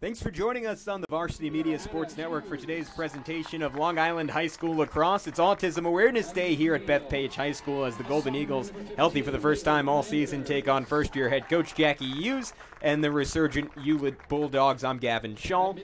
Thanks for joining us on the Varsity Media Sports Network for today's presentation of Long Island High School lacrosse. It's Autism Awareness Day here at Bethpage High School as the Golden Eagles, healthy for the first time all season, take on first-year head coach Jackie Hughes and the resurgent Hewlett Bulldogs. I'm Gavin Shaw.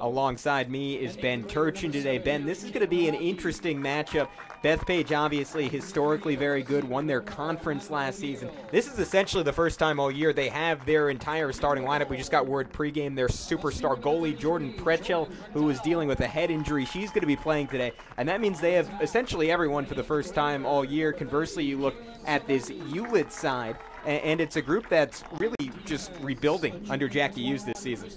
Alongside me is Ben Turchin today. Ben, this is going to be an interesting matchup. Bethpage, obviously historically very good, won their conference last season. This is essentially the first time all year they have their entire starting lineup. We just got word pregame their superstar goalie, Jordan Pretchell, who is dealing with a head injury. She's going to be playing today, and that means they have essentially everyone for the first time all year. Conversely, you look at this Hewlett side, and it's a group that's really just rebuilding under Jackie Hughes this season.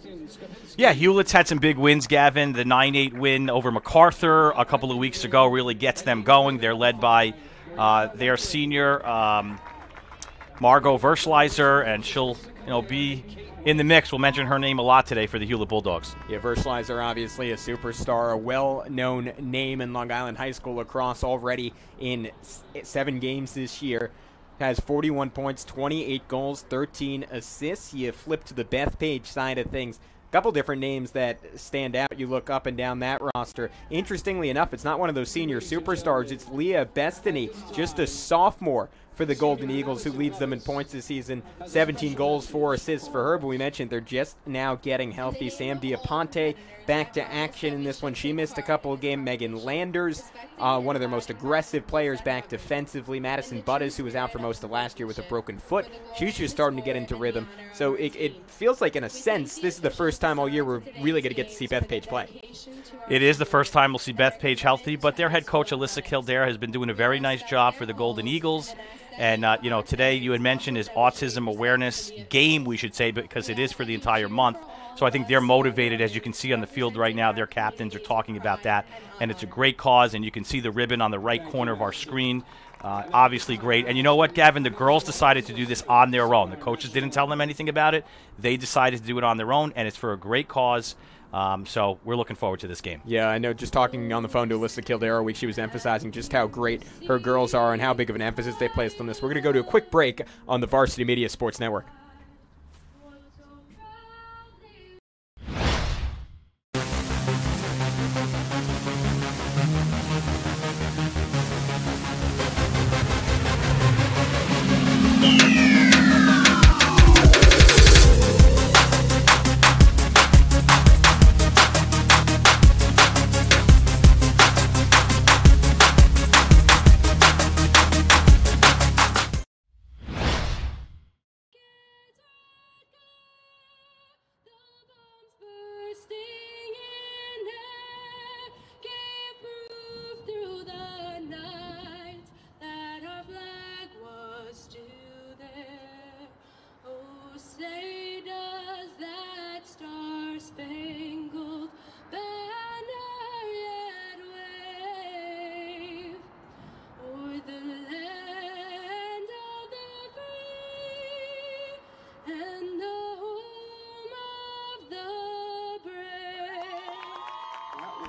Yeah, Hewlett's had some big wins, Gavin. The 9-8 win over MacArthur a couple of weeks ago really gets them going. They're led by their senior, Margot Verschleiser, and she'll be in the mix. We'll mention her name a lot today for the Hewlett Bulldogs. Yeah, Verschleiser, obviously a superstar, a well-known name in Long Island High School lacrosse, already in 7 games this year. Has 41 points, 28 goals, 13 assists. You flip to the Bethpage side of things. A couple different names that stand out. You look up and down that roster. Interestingly enough, it's not one of those senior superstars. It's Leah Bestany, just a sophomore for the Golden Eagles, who leads them in points this season. 17 goals, 4 assists for her, but we mentioned they're just now getting healthy. Sam Diaponte back to action in this one. She missed a couple of games. Megan Landers, one of their most aggressive players, back defensively. Madison Buttes, who was out for most of last year with a broken foot, she's just starting to get into rhythm. So it feels like, in a sense, this is the first time all year we're really going to get to see Bethpage play. It is the first time we'll see Bethpage healthy, but their head coach, Alyssa Kildare, has been doing a very nice job for the Golden Eagles. And, today you had mentioned is Autism Awareness Game, we should say, because it is for the entire month. So I think they're motivated, as you can see on the field right now. Their captains are talking about that, and it's a great cause, and you can see the ribbon on the right corner of our screen. Obviously great. And you know what, Gavin? The girls decided to do this on their own. The coaches didn't tell them anything about it. They decided to do it on their own, and it's for a great cause. So we're looking forward to this game. Yeah, I know, just talking on the phone to Alyssa Kildare a week, she was emphasizing just how great her girls are and how big of an emphasis they placed on this. We're going to go to a quick break on the Varsity Media Sports Network.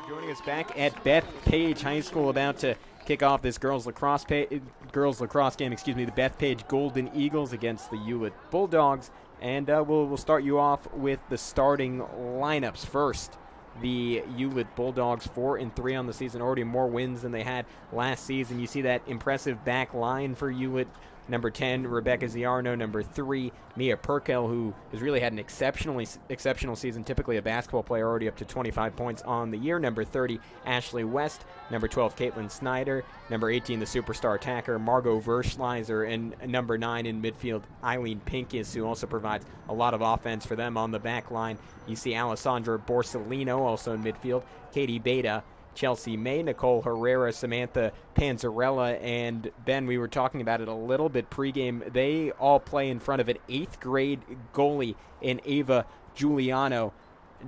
Joining us back at Bethpage High School, about to kick off this girls lacrosse game. The Bethpage Golden Eagles against the Hewlett Bulldogs, and we'll start you off with the starting lineups first. The Hewlett Bulldogs 4-3 on the season, already more wins than they had last season. You see that impressive back line for Hewlett. Number 10, Rebecca Ziarno. Number 3, Mia Perkel, who has really had an exceptional season, typically a basketball player, already up to 25 points on the year. Number 30, Ashley West. Number 12, Caitlin Snyder. Number 18, the superstar attacker, Margot Verschleiser. And number 9 in midfield, Eileen Pincus, who also provides a lot of offense for them on the back line. You see Alessandra Borsellino also in midfield, Katie Beta, Chelsea May, Nicole Herrera, Samantha Panzarella, and Ben, we were talking about it a little bit pregame. They all play in front of an 8th grade goalie in Ava Giuliano,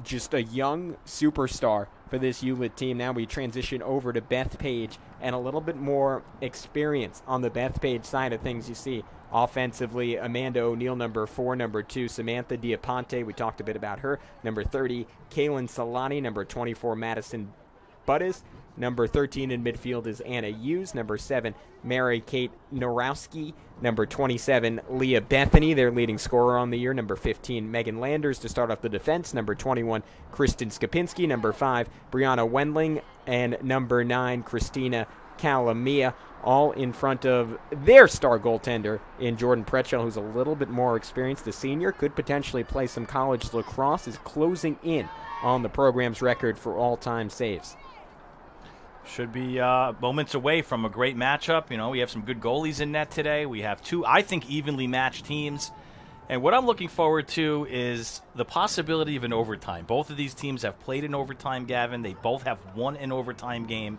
just a young superstar for this Hewlett team. Now we transition over to Bethpage, and a little bit more experience on the Bethpage side of things. You see offensively, Amanda O'Neill, number 4. Number 2, Samantha Diaponte. We talked a bit about her. Number 30, Kaylin Solani. Number 24, Madison Buttes. Number 13 in midfield is Anna Hughes. Number 7, Mary-Kate Norowski. Number 27, Leah Bethany, their leading scorer on the year. Number 15, Megan Landers to start off the defense. Number 21, Kristen Skopinski. Number 5, Brianna Wendling. And number 9, Christina Calamia, all in front of their star goaltender in Jordan Pretchell, who's a little bit more experienced. The senior could potentially play some college lacrosse, is closing in on the program's record for all-time saves. Should be moments away from a great matchup. You know, we have some good goalies in net today. We have two, I think, evenly matched teams. And what I'm looking forward to is the possibility of an overtime. Both of these teams have played in overtime, Gavin. They both have won an overtime game.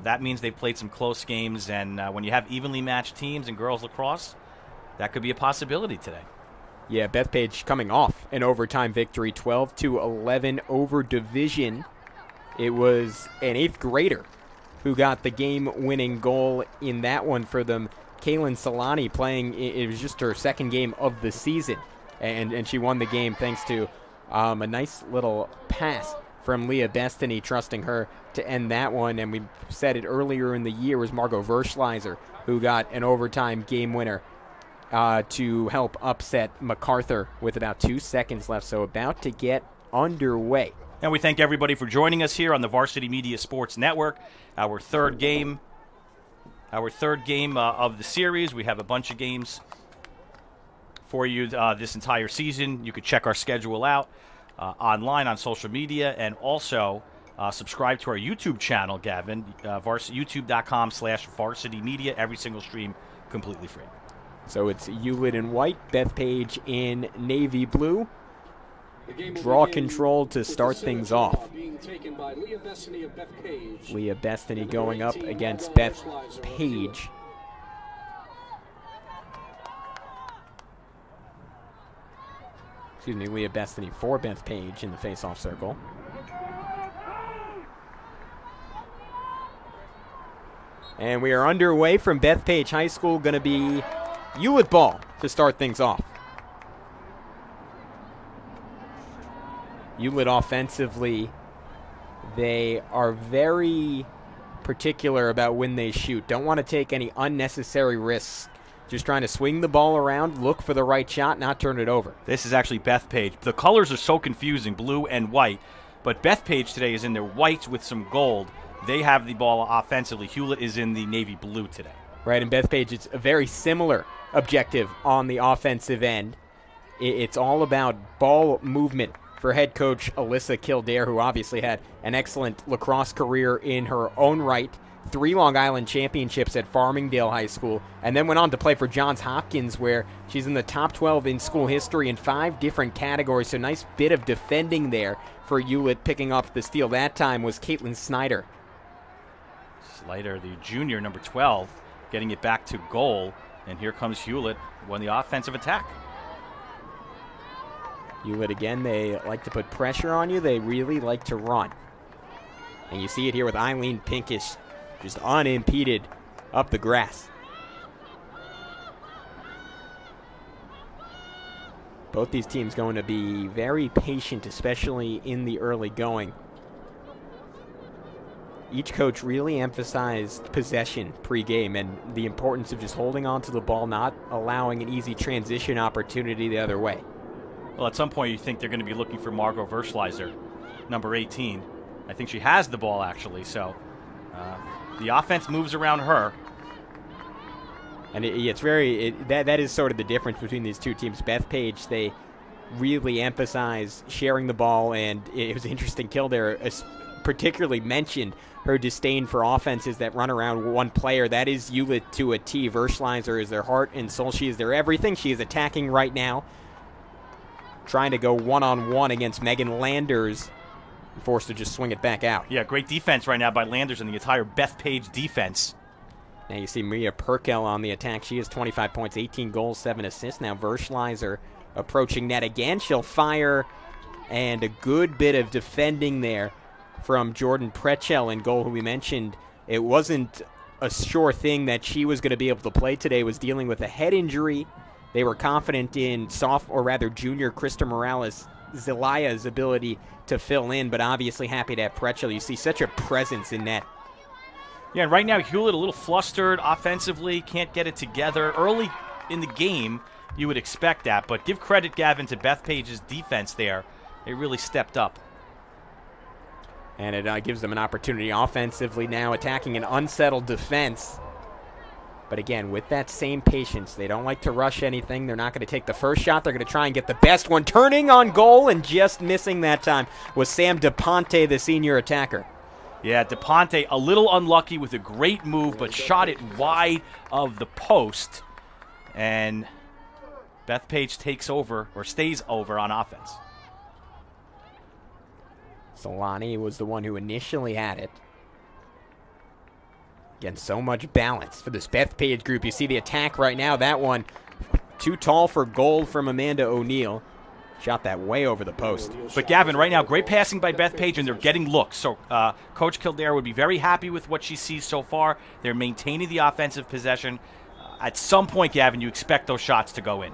That means they've played some close games. And when you have evenly matched teams in girls lacrosse, that could be a possibility today. Yeah, Bethpage coming off an overtime victory, 12-11 over division. It was an 8th grader who got the game-winning goal in that one for them. Kaylin Solani playing, it was just her 2nd game of the season, and she won the game thanks to a nice little pass from Leah Bestany, trusting her to end that one. And we said it earlier in the year was Margot Verschleiser who got an overtime game winner to help upset MacArthur with about 2 seconds left, so about to get underway. And we thank everybody for joining us here on the Varsity Media Sports Network. Our third game of the series. We have a bunch of games for you this entire season. You can check our schedule out online on social media, and also subscribe to our YouTube channel, Gavin, youtube.com/Varsity Media. Every single stream completely free. So it's Hewlett in white, Bethpage in navy blue. Draw control to start things off. Leah Bestany going up against Bethpage. Excuse me, Leah Bestany for Bethpage in the face-off circle. And we are underway from Bethpage High School. Going to be Hewlett ball to start things off. Hewlett offensively, they are very particular about when they shoot. Don't want to take any unnecessary risks. Just trying to swing the ball around, look for the right shot, not turn it over. This is actually Bethpage. The colors are so confusing, blue and white, but Bethpage today is in their whites with some gold. They have the ball offensively. Hewlett is in the navy blue today. Right, and Bethpage, it's a very similar objective on the offensive end. It's all about ball movement for head coach Alyssa Kildare, who obviously had an excellent lacrosse career in her own right. 3 Long Island championships at Farmingdale High School, and then went on to play for Johns Hopkins, where she's in the top 12 in school history in 5 different categories. So nice bit of defending there for Hewlett. Picking up the steal that time was Caitlin Snyder. Snyder, the junior, number 12, getting it back to goal. And here comes Hewlett on the offensive attack. Hewlett, again, they like to put pressure on you. They really like to run. And you see it here with Eileen Pinkish, just unimpeded up the grass. Both these teams going to be very patient, especially in the early going. Each coach really emphasized possession pre-game and the importance of just holding on to the ball, not allowing an easy transition opportunity the other way. Well, at some point you think they're going to be looking for Margot Verschleiser, number 18. I think she has the ball, actually, so the offense moves around her. And it's very, that is sort of the difference between these two teams. Bethpage, they really emphasize sharing the ball, and it was interesting. Kildare particularly mentioned her disdain for offenses that run around one player. That is Hewlett to a T. Verschleiser is their heart and soul. She is their everything. She is attacking right now, trying to go one-on-one against Megan Landers, forced to just swing it back out. Yeah, great defense right now by Landers and the entire Bethpage defense. Now you see Maria Perkel on the attack. She has 25 points, 18 goals, 7 assists. Now Verschleiser approaching net again. She'll fire, and a good bit of defending there from Jordan Pretchell in goal, who we mentioned. It wasn't a sure thing that she was going to be able to play today. Was dealing with a head injury. They were confident in junior Krista Morales Zelaya's ability to fill in, but obviously happy to have Pretchel. You see such a presence in net. Yeah, and right now Hewlett a little flustered offensively, can't get it together. Early in the game, you would expect that, but give credit, Gavin, to Bethpage's defense there. They really stepped up. And it gives them an opportunity offensively now, attacking an unsettled defense. But again, with that same patience, they don't like to rush anything. They're not going to take the first shot. They're going to try and get the best one. Turning on goal and just missing that time was Sam DePonte, the senior attacker. Yeah, DePonte a little unlucky with a great move, but shot it wide of the post. And Bethpage takes over, or stays over on offense. Solani was the one who initially had it. Again, so much balance for this Bethpage group. You see the attack right now. That one too tall for goal from Amanda O'Neill. Shot that way over the post. But Gavin, right now, great passing by Bethpage, and they're getting looks. So Coach Kildare would be very happy with what she sees so far. They're maintaining the offensive possession. At some point, Gavin, you expect those shots to go in.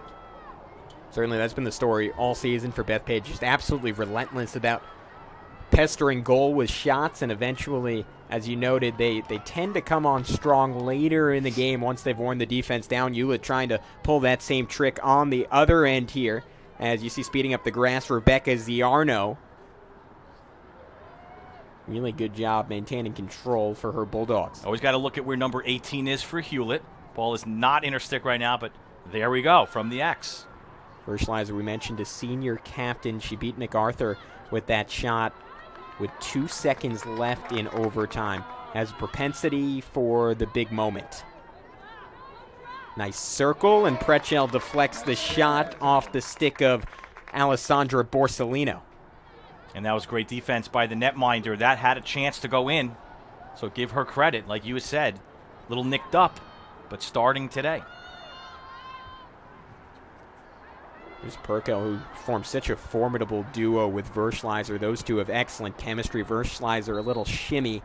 Certainly, that's been the story all season for Bethpage. Just absolutely relentless about pestering goal with shots, and eventually, as you noted, they tend to come on strong later in the game once they've worn the defense down. Hewlett trying to pull that same trick on the other end here. As you see, speeding up the grass, Rebecca Ziarno. Really good job maintaining control for her Bulldogs. Always got to look at where number 18 is for Hewlett. Ball is not in her stick right now, but there we go from the X. Verschleiser, we mentioned, a senior captain. She beat MacArthur with that shot with 2 seconds left in overtime. Has propensity for the big moment. Nice circle, and Pretchel deflects the shot off the stick of Alessandra Borsellino. And that was great defense by the netminder. That had a chance to go in, so give her credit. Like you said, a little nicked up, but starting today. There's Perkel, who formed such a formidable duo with Verschleiser. Those two have excellent chemistry. Verschleiser, a little shimmy,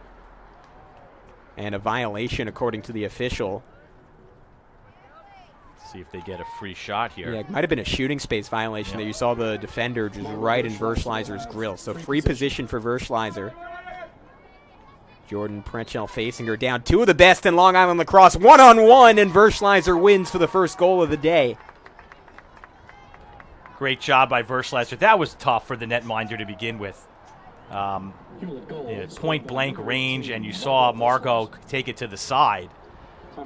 and a violation according to the official. See if they get a free shot here. Yeah, it might have been a shooting space violation there. You saw the defender just right in Verschleiser's grill. So free position for Verschleiser. Jordan Pretchel facing her down. Two of the best in Long Island lacrosse. One-on-one, and Verschleiser wins for the first goal of the day. Great job by Verschleiser. That was tough for the netminder to begin with. Point-blank range, and you saw Margot take it to the side.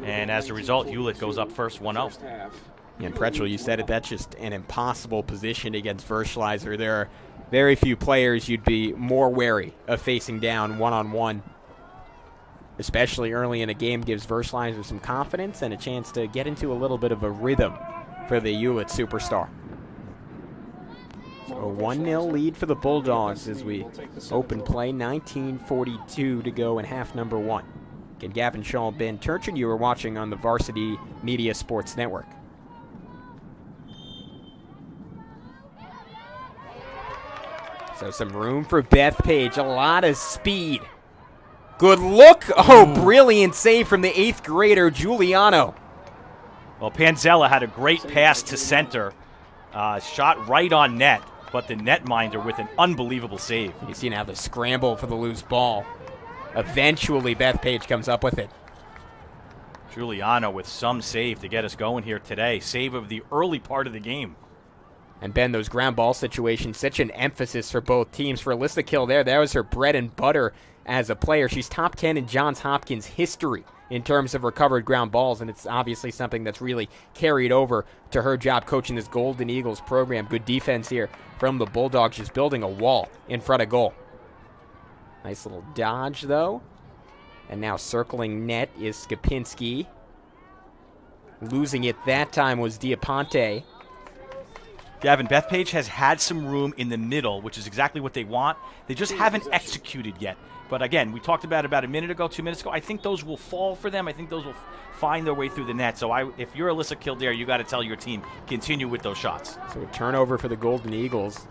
And as a result, Hewlett goes up first 1-0. And Pretchel, you said it, that's just an impossible position against Verschleiser. There are very few players you'd be more wary of facing down one-on-one. Especially early in a game, gives Verschleiser some confidence and a chance to get into a little bit of a rhythm for the Hewlett superstar. So a 1-0 lead for the Bulldogs as we open play. 19:42 to go in half number one. Again, Gavin Shaw, Ben Turchin, you were watching on the Varsity Media Sports Network. So some room for Bethpage, a lot of speed. Good look. Oh, brilliant save from the 8th grader, Giuliano. Well, Panzella had a great pass to center. Shot right on net, but the netminder with an unbelievable save. You see now the scramble for the loose ball. Eventually, Bethpage comes up with it. Giuliano with some save to get us going here today. Save of the early part of the game. And Ben, those ground ball situations, such an emphasis for both teams. For Alyssa Kildare, that was her bread and butter as a player. She's top 10 in Johns Hopkins history in terms of recovered ground balls, and it's obviously something that's really carried over to her job coaching this Golden Eagles program. Good defense here from the Bulldogs, just building a wall in front of goal. Nice little dodge, though. And now circling net is Skapinski. Losing it that time was Diaponte. Gavin, Bethpage has had some room in the middle, which is exactly what they want. They just haven't executed yet. But again, we talked about it about a minute ago, 2 minutes ago. I think those will fall for them. I think those will find their way through the net. So if you're Alyssa Kildare, you got to tell your team, continue with those shots. So a turnover for the Golden Eagles.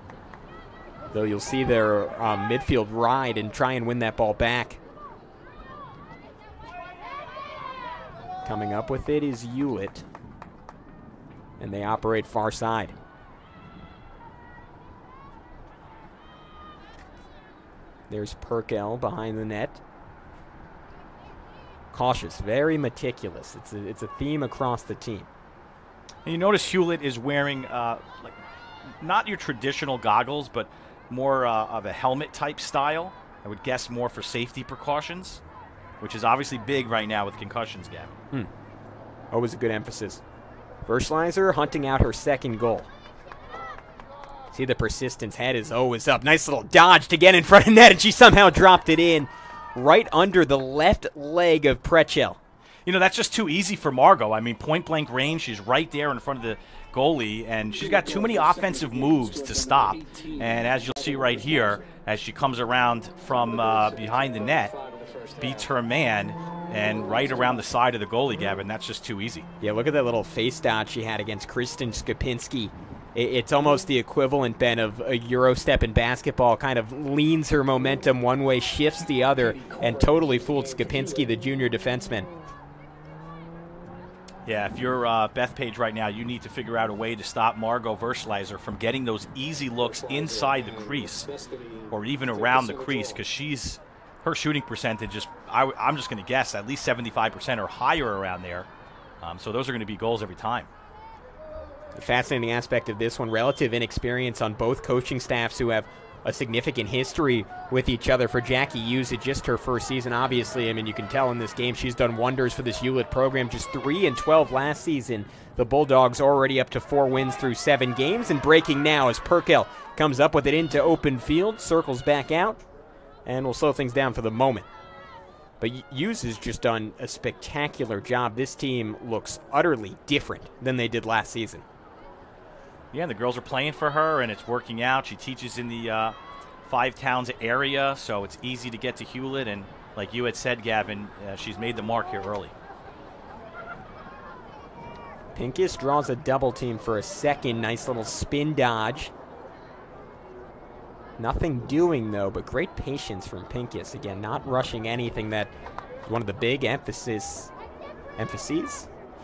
Though you'll see their midfield ride and try and win that ball back. Coming up with it is Hewlett. And they operate far side. There's Perkel behind the net. Cautious, very meticulous. It's a theme across the team. And you notice Hewlett is wearing like not your traditional goggles, but more of a helmet type style. I would guess more for safety precautions, which is obviously big right now with concussions, Gavin. Always a good emphasis. Verschleiser hunting out her second goal. See the persistence, head is always up. Nice little dodge to get in front of net, and she somehow dropped it in right under the left leg of Prechel. You know, that's just too easy for Margot. I mean, point-blank range, she's right there in front of the goalie, and she's got too many offensive moves to stop. And as you'll see right here, as she comes around from behind the net, beats her man, and right around the side of the goalie, Gavin, that's just too easy. Yeah, look at that little face dodge she had against Kristen Skupinski. It's almost the equivalent, Ben, of a Euro step in basketball. Kind of leans her momentum one way, shifts the other, and totally fooled Skupinski, the junior defenseman. Yeah, if you're Bethpage right now, you need to figure out a way to stop Margot Verschleiser from getting those easy looks inside the crease or even around the crease, because her shooting percentage is, I'm just going to guess, at least 75% or higher around there. So those are going to be goals every time. The fascinating aspect of this one, relative inexperience on both coaching staffs who have a significant history with each other. For Jackie Hughes, it's just her first season, obviously. I mean, you can tell in this game she's done wonders for this Hewlett program. Just 3-12 last season. The Bulldogs already up to 4 wins through 7 games. And breaking now as Perkel comes up with it into open field, circles back out, and will slow things down for the moment. But Hughes has just done a spectacular job. This team looks utterly different than they did last season. Yeah, the girls are playing for her, and it's working out. She teaches in the Five Towns area, so it's easy to get to Hewlett. And like you had said, Gavin, she's made the mark here early. Pincus draws a double team for a second. Nice little spin dodge. Nothing doing, though, but great patience from Pincus. Again, not rushing anything. That is one of the big emphases?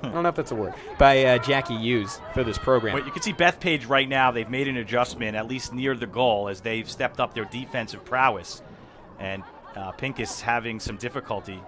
I don't know if that's a word. By Jackie Hughes for this program. But you can see Bethpage right now. They've made an adjustment, at least near the goal, as they've stepped up their defensive prowess. And Pincus having some difficulty.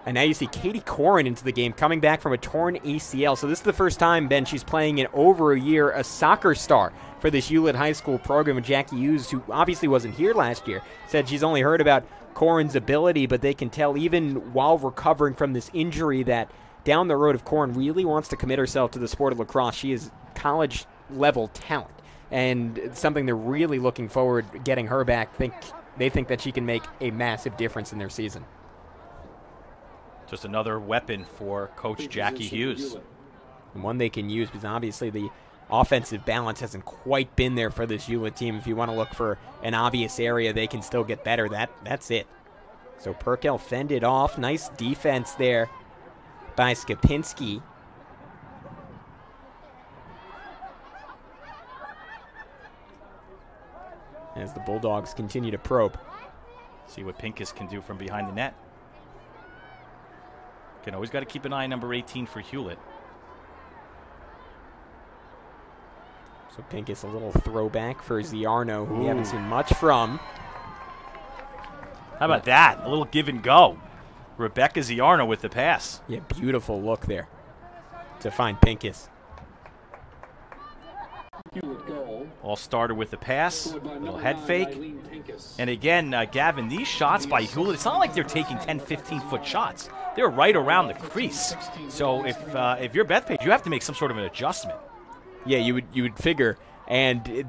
And now you see Katie Corrin into the game, coming back from a torn ACL. So this is the first time, Ben, she's playing in over a year, a soccer star for this Hewlett High School program. And Jackie Hughes, who obviously wasn't here last year, said she's only heard about Corrin's ability, but they can tell even while recovering from this injury that down the road, if Corrin really wants to commit herself to the sport of lacrosse, she is college-level talent. And it's something they're really looking forward to getting her back. They think that she can make a massive difference in their season. Just another weapon for Coach Jackie Hughes. And one they can use, because obviously the offensive balance hasn't quite been there for this Hewlett team. If you want to look for an obvious area they can still get better, that's it. So Perkel fended off. Nice defense there by Skupinski. As the Bulldogs continue to probe. See what Pincus can do from behind the net. Again, always got to keep an eye on number 18 for Hewlett. So Pincus, a little throwback for Ziarno, who we haven't seen much from. How about that? A little give and go. Rebecca Ziarno with the pass. Yeah, beautiful look there to find Pincus. All started with the pass, little head fake. And again, Gavin, these shots by Hewlett, it's not like they're taking 10, 15-foot shots. They're right around the crease. So if you're Bethpage, you have to make some sort of an adjustment. Yeah, you would figure. And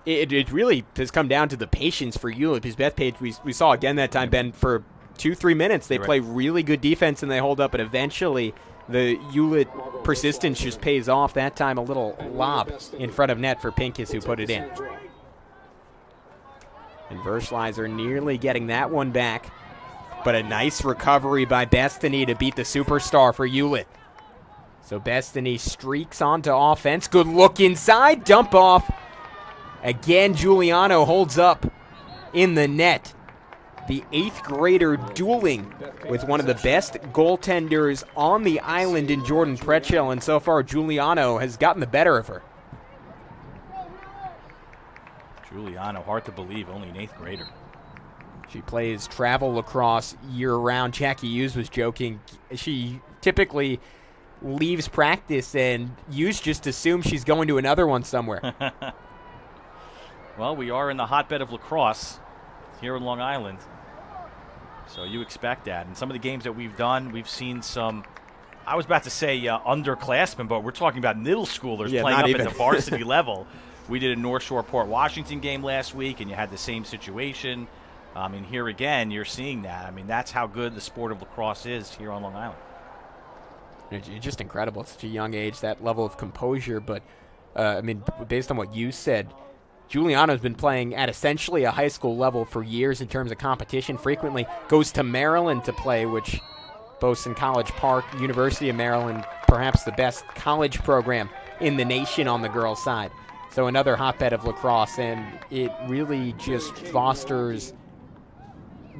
it really has come down to the patience for Hewlett. Because Bethpage, we saw again that time, Ben, for 2-3 minutes. They play really good defense and they hold up, and eventually the Hewlett persistence just pays off. That time a little lob in front of net for Pincus, who put it in. And Verschleiser nearly getting that one back. But a nice recovery by Bestany to beat the superstar for Hewlett. So Bestany streaks onto offense. Good look inside. Dump off. Again, Giuliano holds up in the net. The 8th grader dueling with one of the best goaltenders on the island in Jordan Prechel, and so far Giuliano has gotten the better of her. Giuliano, hard to believe, only an 8th grader. She plays travel lacrosse year-round. Jackie Hughes was joking. She typically leaves practice, and Hughes just assumes she's going to another one somewhere. Well, we are in the hotbed of lacrosse here in Long Island, so you expect that. And some of the games that we've done, we've seen some, I was about to say underclassmen, but we're talking about middle schoolers playing up at the varsity level. We did a North Shore Port Washington game last week, and you had the same situation. And here again, you're seeing that. I mean, that's how good the sport of lacrosse is here on Long Island. It's just incredible at such a young age, that level of composure. But, I mean, based on what you said, Giuliano's been playing at essentially a high school level for years in terms of competition, frequently goes to Maryland to play, which boasts in College Park, University of Maryland, perhaps the best college program in the nation on the girls' side. So another hotbed of lacrosse, and it really just fosters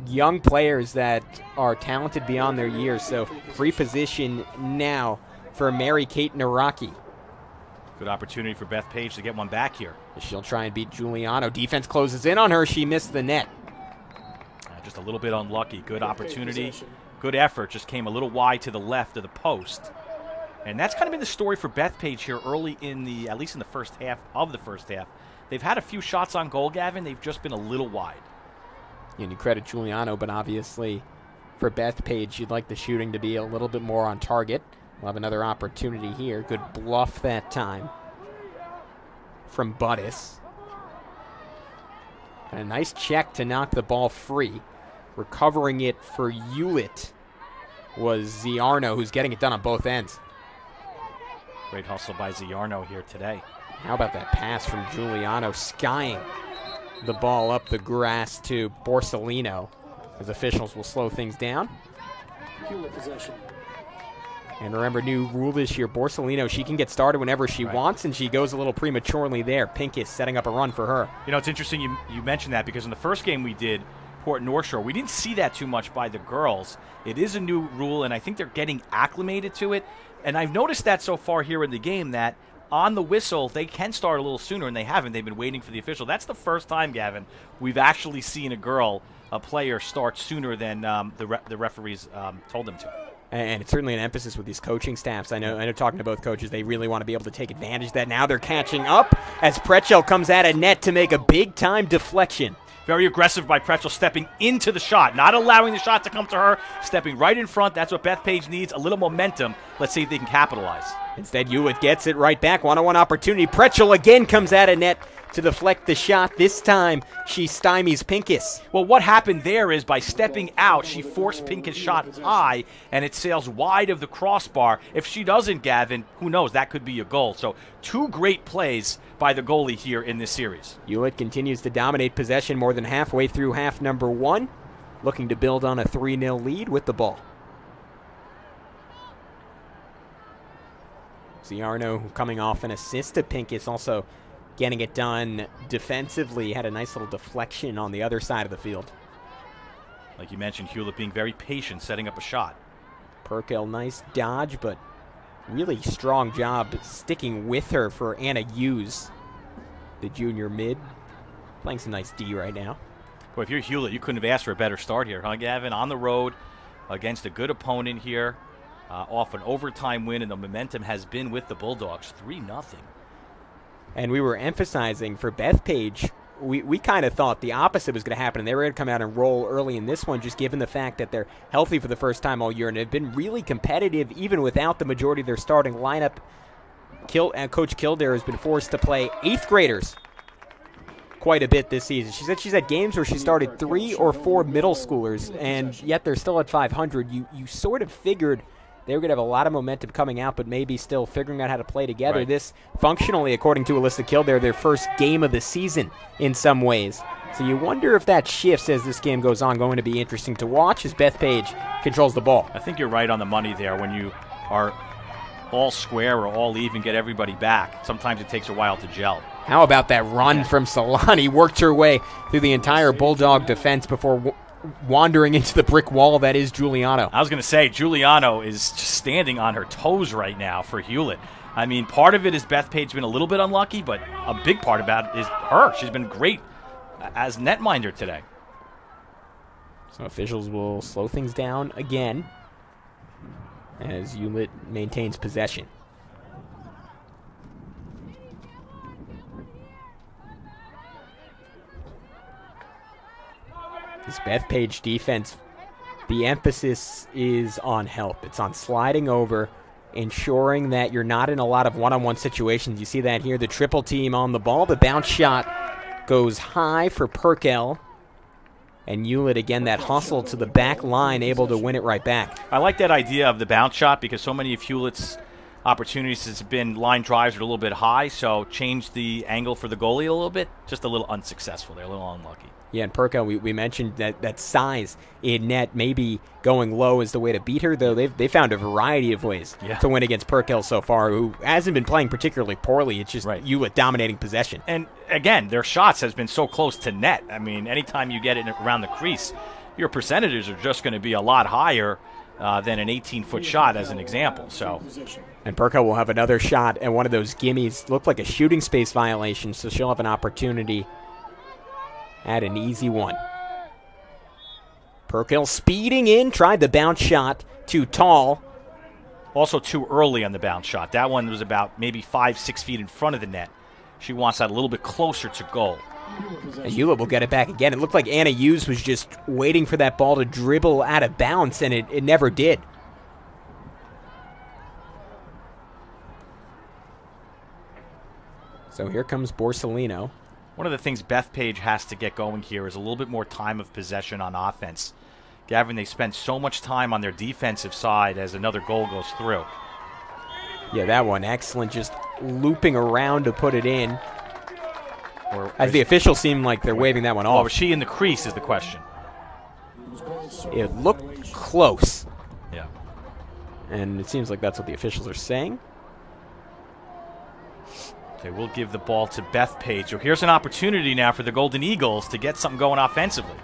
young players that are talented beyond their years. So free position now for Mary-Kate Naraki. Good opportunity for Bethpage to get one back here. She'll try and beat Giuliano. Defense closes in on her. She missed the net. Just a little bit unlucky. Good opportunity. Good effort. Just came a little wide to the left of the post. And that's kind of been the story for Bethpage here early in the, at least in the first half of the first half. They've had a few shots on goal, Gavin. They've just been a little wide. And you credit Giuliano, but obviously for Bethpage, you'd like the shooting to be a little bit more on target. We'll have another opportunity here. Good bluff that time from Budis. And a nice check to knock the ball free. Recovering it for Hewlett was Ziarno, who's getting it done on both ends. Great hustle by Ziarno here today. How about that pass from Giuliano, skying the ball up the grass to Borsellino, as officials will slow things down. Hewlett possession. And remember, new rule this year, Borsellino, she can get started whenever she wants, and she goes a little prematurely there. Pincus setting up a run for her. You know, it's interesting you mentioned that, because in the first game we did, Port North Shore, we didn't see that too much by the girls. It is a new rule, and I think they're getting acclimated to it. And I've noticed that so far here in the game, that on the whistle, they can start a little sooner, and they haven't. They've been waiting for the official. That's the first time, Gavin, we've actually seen a player start sooner than the referees told them to. And it's certainly an emphasis with these coaching staffs. I know talking to both coaches, they really want to be able to take advantage of that. Now they're catching up as Pretchell comes out of net to make a big-time deflection. Very aggressive by Pretchell, stepping into the shot, not allowing the shot to come to her, stepping right in front. That's what Bethpage needs, a little momentum. Let's see if they can capitalize. Instead, Hewlett gets it right back. One-on-one opportunity. Pretchell again comes out of net to deflect the shot. This time, she stymies Pincus. Well, what happened there is by stepping out, she forced Pincus' shot high, and it sails wide of the crossbar. If she doesn't, Gavin, who knows? That could be a goal. So, two great plays by the goalie here in this series. Hewlett continues to dominate possession more than halfway through half number one, looking to build on a 3-0 lead with the ball. Ziarno coming off an assist to Pincus, also getting it done defensively. Had a nice little deflection on the other side of the field. Like you mentioned, Hewlett being very patient, setting up a shot. Perkel, nice dodge, but really strong job sticking with her for Anna Hughes, the junior mid. Playing some nice D right now. Boy, if you're Hewlett, you couldn't have asked for a better start here, huh, Gavin? On the road against a good opponent here. Off an overtime win, and the momentum has been with the Bulldogs, 3-0. And we were emphasizing for Bethpage, we kind of thought the opposite was going to happen, and they were going to come out and roll early in this one, just given the fact that they're healthy for the first time all year, and have been really competitive even without the majority of their starting lineup. Coach Kildare has been forced to play 8th graders quite a bit this season. She said she's had games where she started 3 or 4 middle schoolers, and yet they're still at 500. You sort of figured they were going to have a lot of momentum coming out, but maybe still figuring out how to play together. Right. This, functionally, according to Alyssa Kildare, their first game of the season in some ways. So you wonder if that shifts as this game goes on. Going to be interesting to watch as Bethpage controls the ball. I think you're right on the money there. When you are all square or all even, get everybody back, sometimes it takes a while to gel. How about that run from Solani? Worked her way through the entire Bulldog defense before wandering into the brick wall that is Giuliano. I was going to say, Giuliano is just standing on her toes right now for Hewlett. I mean, part of it is Bethpage's been a little bit unlucky, but a big part about it is her. She's been great as netminder today. So officials will slow things down again as Hewlett maintains possession. This Bethpage defense, the emphasis is on help. It's on sliding over, ensuring that you're not in a lot of one-on-one situations. You see that here, the triple team on the ball. The bounce shot goes high for Perkel. And Hewlett, again, that hustle to the back line, able to win it right back. I like that idea of the bounce shot because so many of Hewlett's opportunities has been line drives are a little bit high, so change the angle for the goalie a little bit. Just a little unsuccessful. They're a little unlucky. Yeah, and Perkel, we mentioned that size in net, maybe going low is the way to beat her, though they found a variety of ways to win against Perkel so far, who hasn't been playing particularly poorly. It's just Hewlett dominating possession. And, again, their shots has been so close to net. I mean, anytime you get it around the crease, your percentages are just going to be a lot higher than an 18-foot shot, as an example. So, and Perkel will have another shot, and one of those gimmies looked like a shooting space violation, so she'll have an opportunity at an easy one. Perkel speeding in, tried the bounce shot, too tall. Also too early on the bounce shot. That one was about maybe 5-6 feet in front of the net. She wants that a little bit closer to goal. And Hewlett will get it back again. It looked like Anna Hughes was just waiting for that ball to dribble out of bounds, and it never did. So here comes Borsellino. One of the things Bethpage has to get going here is a little bit more time of possession on offense. Gavin, they spend so much time on their defensive side as another goal goes through. Yeah, that one excellent, just looping around to put it in. As the officials seem like they're waving that one off. Was she in the crease is the question. It looked close. Yeah. And it seems like that's what the officials are saying. They will give the ball to Bethpage. So here's an opportunity now for the Golden Eagles to get something going offensively.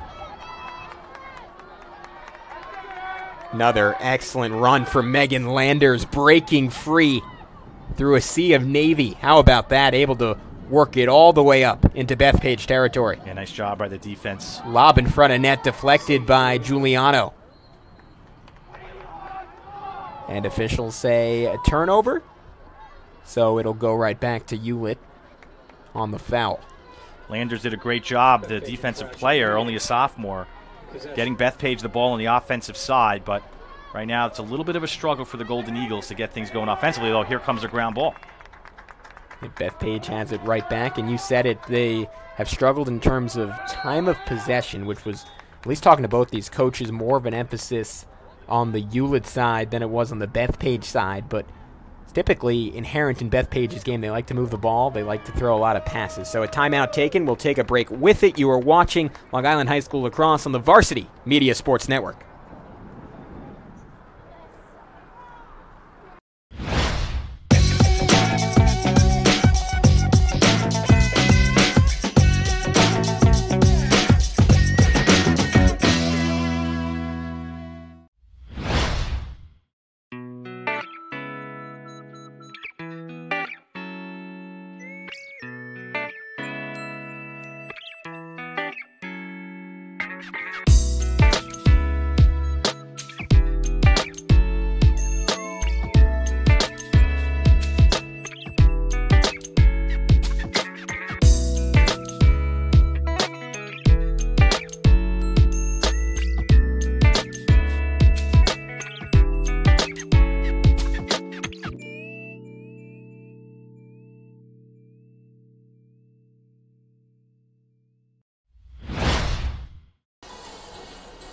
Another excellent run for Megan Landers, breaking free through a sea of Navy. How about that? Able to work it all the way up into Bethpage territory. Yeah, nice job by the defense. Lob in front of net, deflected by Giuliano. And officials say a turnover. So it'll go right back to Hewlett on the foul. Landers did a great job, the defensive player, only a sophomore, getting Bethpage the ball on the offensive side. But right now it's a little bit of a struggle for the Golden Eagles to get things going offensively, though here comes a ground ball. And Bethpage has it right back, and you said it, they have struggled in terms of time of possession, which was, at least talking to both these coaches, more of an emphasis on the Hewlett side than it was on the Bethpage side. But typically inherent in Bethpage's game. They like to move the ball. They like to throw a lot of passes. So a timeout taken. We'll take a break with it. You are watching Long Island High School Lacrosse on the Varsity Media Sports Network.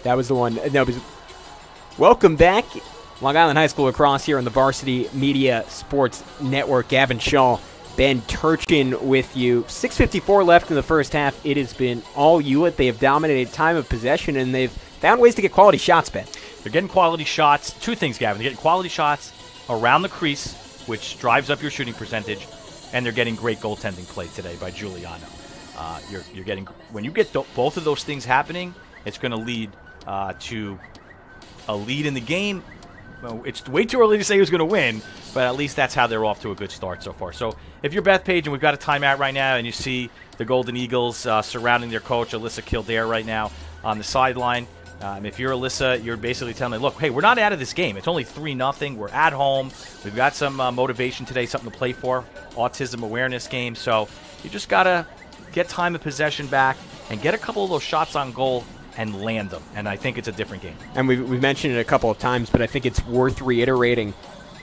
That was the one. No, welcome back. Long Island High School Lacrosse here on the Varsity Media Sports Network. Gavin Shaw, Ben Turchin with you. 6:54 left in the first half. It has been all Hewlett. They have dominated time of possession, and they've found ways to get quality shots, Ben. They're getting quality shots. Two things, Gavin. They're getting quality shots around the crease, which drives up your shooting percentage, and they're getting great goaltending play today by Giuliano. You're getting, when you get both of those things happening, it's going to lead to a lead in the game. Well, it's way too early to say who's going to win, but at least that's how they're off to a good start so far. So if you're Bethpage and we've got a timeout right now and you see the Golden Eagles surrounding their coach, Alyssa Kildare, right now on the sideline, If you're Alyssa, you're basically telling me, look, hey, we're not out of this game. It's only 3-0. We're at home. We've got some motivation today, something to play for, autism awareness game. So you just got to get time of possession back and get a couple of those shots on goal and land them. And I think it's a different game. And we've mentioned it a couple of times, but I think it's worth reiterating.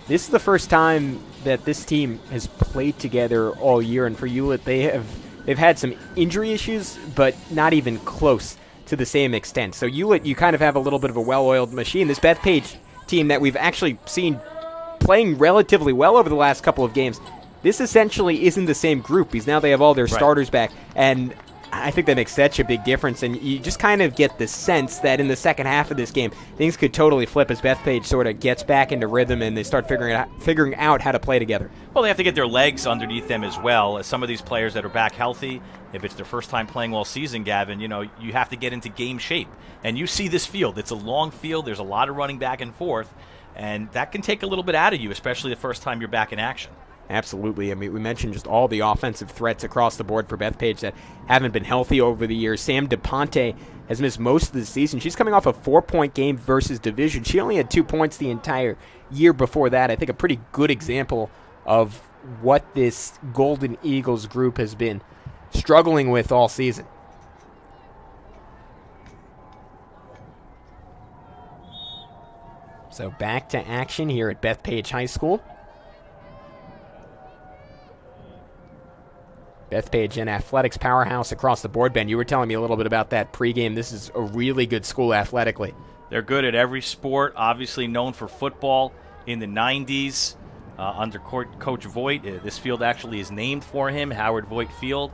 This is the first time that this team has played together all year, and for Hewlett, they've had some injury issues, but not even close to the same extent. So Hewlett, you kind of have a little bit of a well-oiled machine. This Bethpage team that we've actually seen playing relatively well over the last couple of games, this essentially isn't the same group because now they have all their starters back, and I think that makes such a big difference, and you just kind of get the sense that in the second half of this game, things could totally flip as Bethpage sort of gets back into rhythm and they start figuring out how to play together. Well, they have to get their legs underneath them as well. As some of these players that are back healthy, if it's their first time playing all season, Gavin, you have to get into game shape. And you see this field. It's a long field. There's a lot of running back and forth, and that can take a little bit out of you, especially the first time you're back in action. Absolutely. I mean, we mentioned just all the offensive threats across the board for Bethpage that haven't been healthy over the years. Sam DePonte has missed most of the season. She's coming off a 4-point game versus Division. She only had 2 points the entire year before that. I think a pretty good example of what this Golden Eagles group has been struggling with all season. So back to action here at Bethpage High School. Bethpage, an athletics powerhouse across the board. Ben, you were telling me a little bit about that pregame. This is a really good school athletically. They're good at every sport, obviously known for football in the 90s under Coach Voigt. This field actually is named for him, Howard Voigt Field.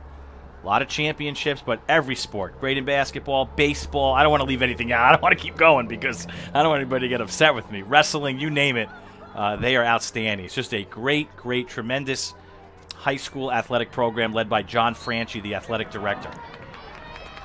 A lot of championships, but every sport. Great in basketball, baseball. I don't want to leave anything out. I don't want to keep going because I don't want anybody to get upset with me. Wrestling, you name it, they are outstanding. It's just a great, tremendous high school athletic program led by John Franchi, the athletic director.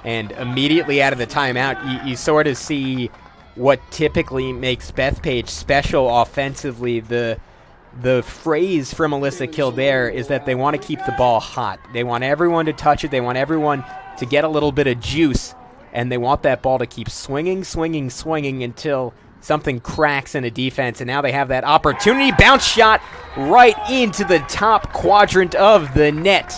And immediately out of the timeout, you sort of see what typically makes Bethpage special offensively. The phrase from Alyssa Kildare is that they want to keep the ball hot. They want everyone to touch it. They want everyone to get a little bit of juice, and they want that ball to keep swinging until something cracks in a defense, and now they have that opportunity. Bounce shot right into the top quadrant of the net.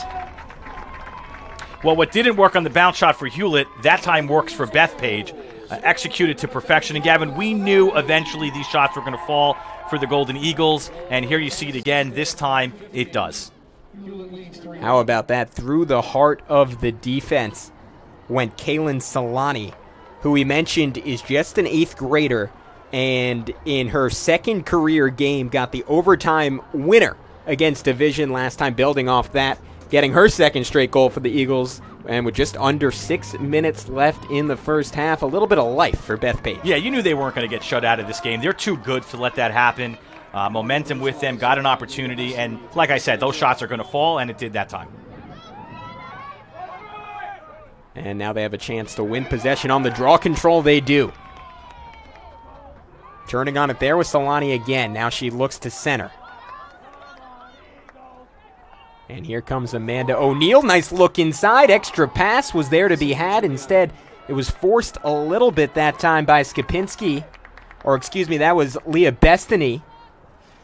Well, what didn't work on the bounce shot for Hewlett, that time works for Bethpage. Executed to perfection. And, Gavin, we knew eventually these shots were going to fall for the Golden Eagles, and here you see it again. This time, it does. How about that? Through the heart of the defense went Kaylin Solani, who we mentioned is just an 8th grader, and in her second career game got the overtime winner against Division last time, building off that, getting her second straight goal for the Eagles, and with just under 6 minutes left in the first half, a little bit of life for Bethpage. Yeah, you knew they weren't going to get shut out of this game. They're too good to let that happen. Momentum with them, got an opportunity, and like I said, those shots are going to fall, and it did that time. And now they have a chance to win possession on the draw control. They do. Turning on it there with Solani again. Now she looks to center. And here comes Amanda O'Neill. Nice look inside. Extra pass was there to be had. Instead, it was forced a little bit that time by Skipinski. Or, excuse me, that was Leah Bestany.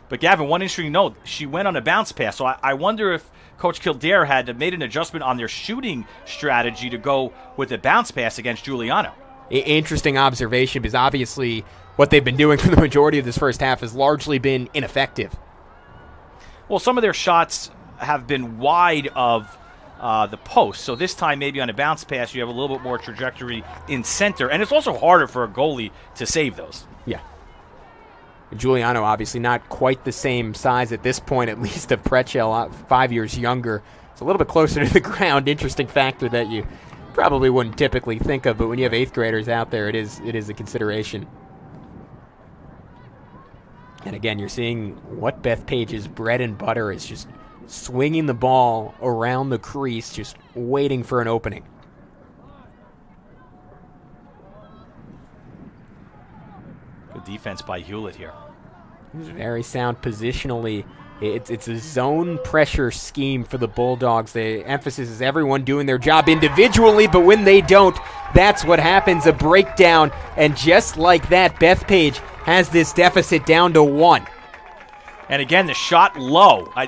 But, Gavin, one interesting note, she went on a bounce pass. So I wonder if Coach Kildare had made an adjustment on their shooting strategy to go with a bounce pass against Giuliano. Interesting observation, because obviously what they've been doing for the majority of this first half has largely been ineffective. Well, some of their shots have been wide of the post. So this time, maybe on a bounce pass, you have a little bit more trajectory in center. And it's also harder for a goalie to save those. Yeah. Giuliano, obviously not quite the same size at this point, at least of Pretchell, 5 years younger. It's a little bit closer to the ground. Interesting factor that you probably wouldn't typically think of, but when you have 8th graders out there, it is a consideration. And again, you're seeing what Bethpage's bread and butter is, just swinging the ball around the crease, just waiting for an opening. Good defense by Hewlett here. Very sound positionally. It's a zone pressure scheme for the Bulldogs. The emphasis is everyone doing their job individually, but when they don't, that's what happens, a breakdown. And just like that, Bethpage has this deficit down to 1. And again, the shot low. I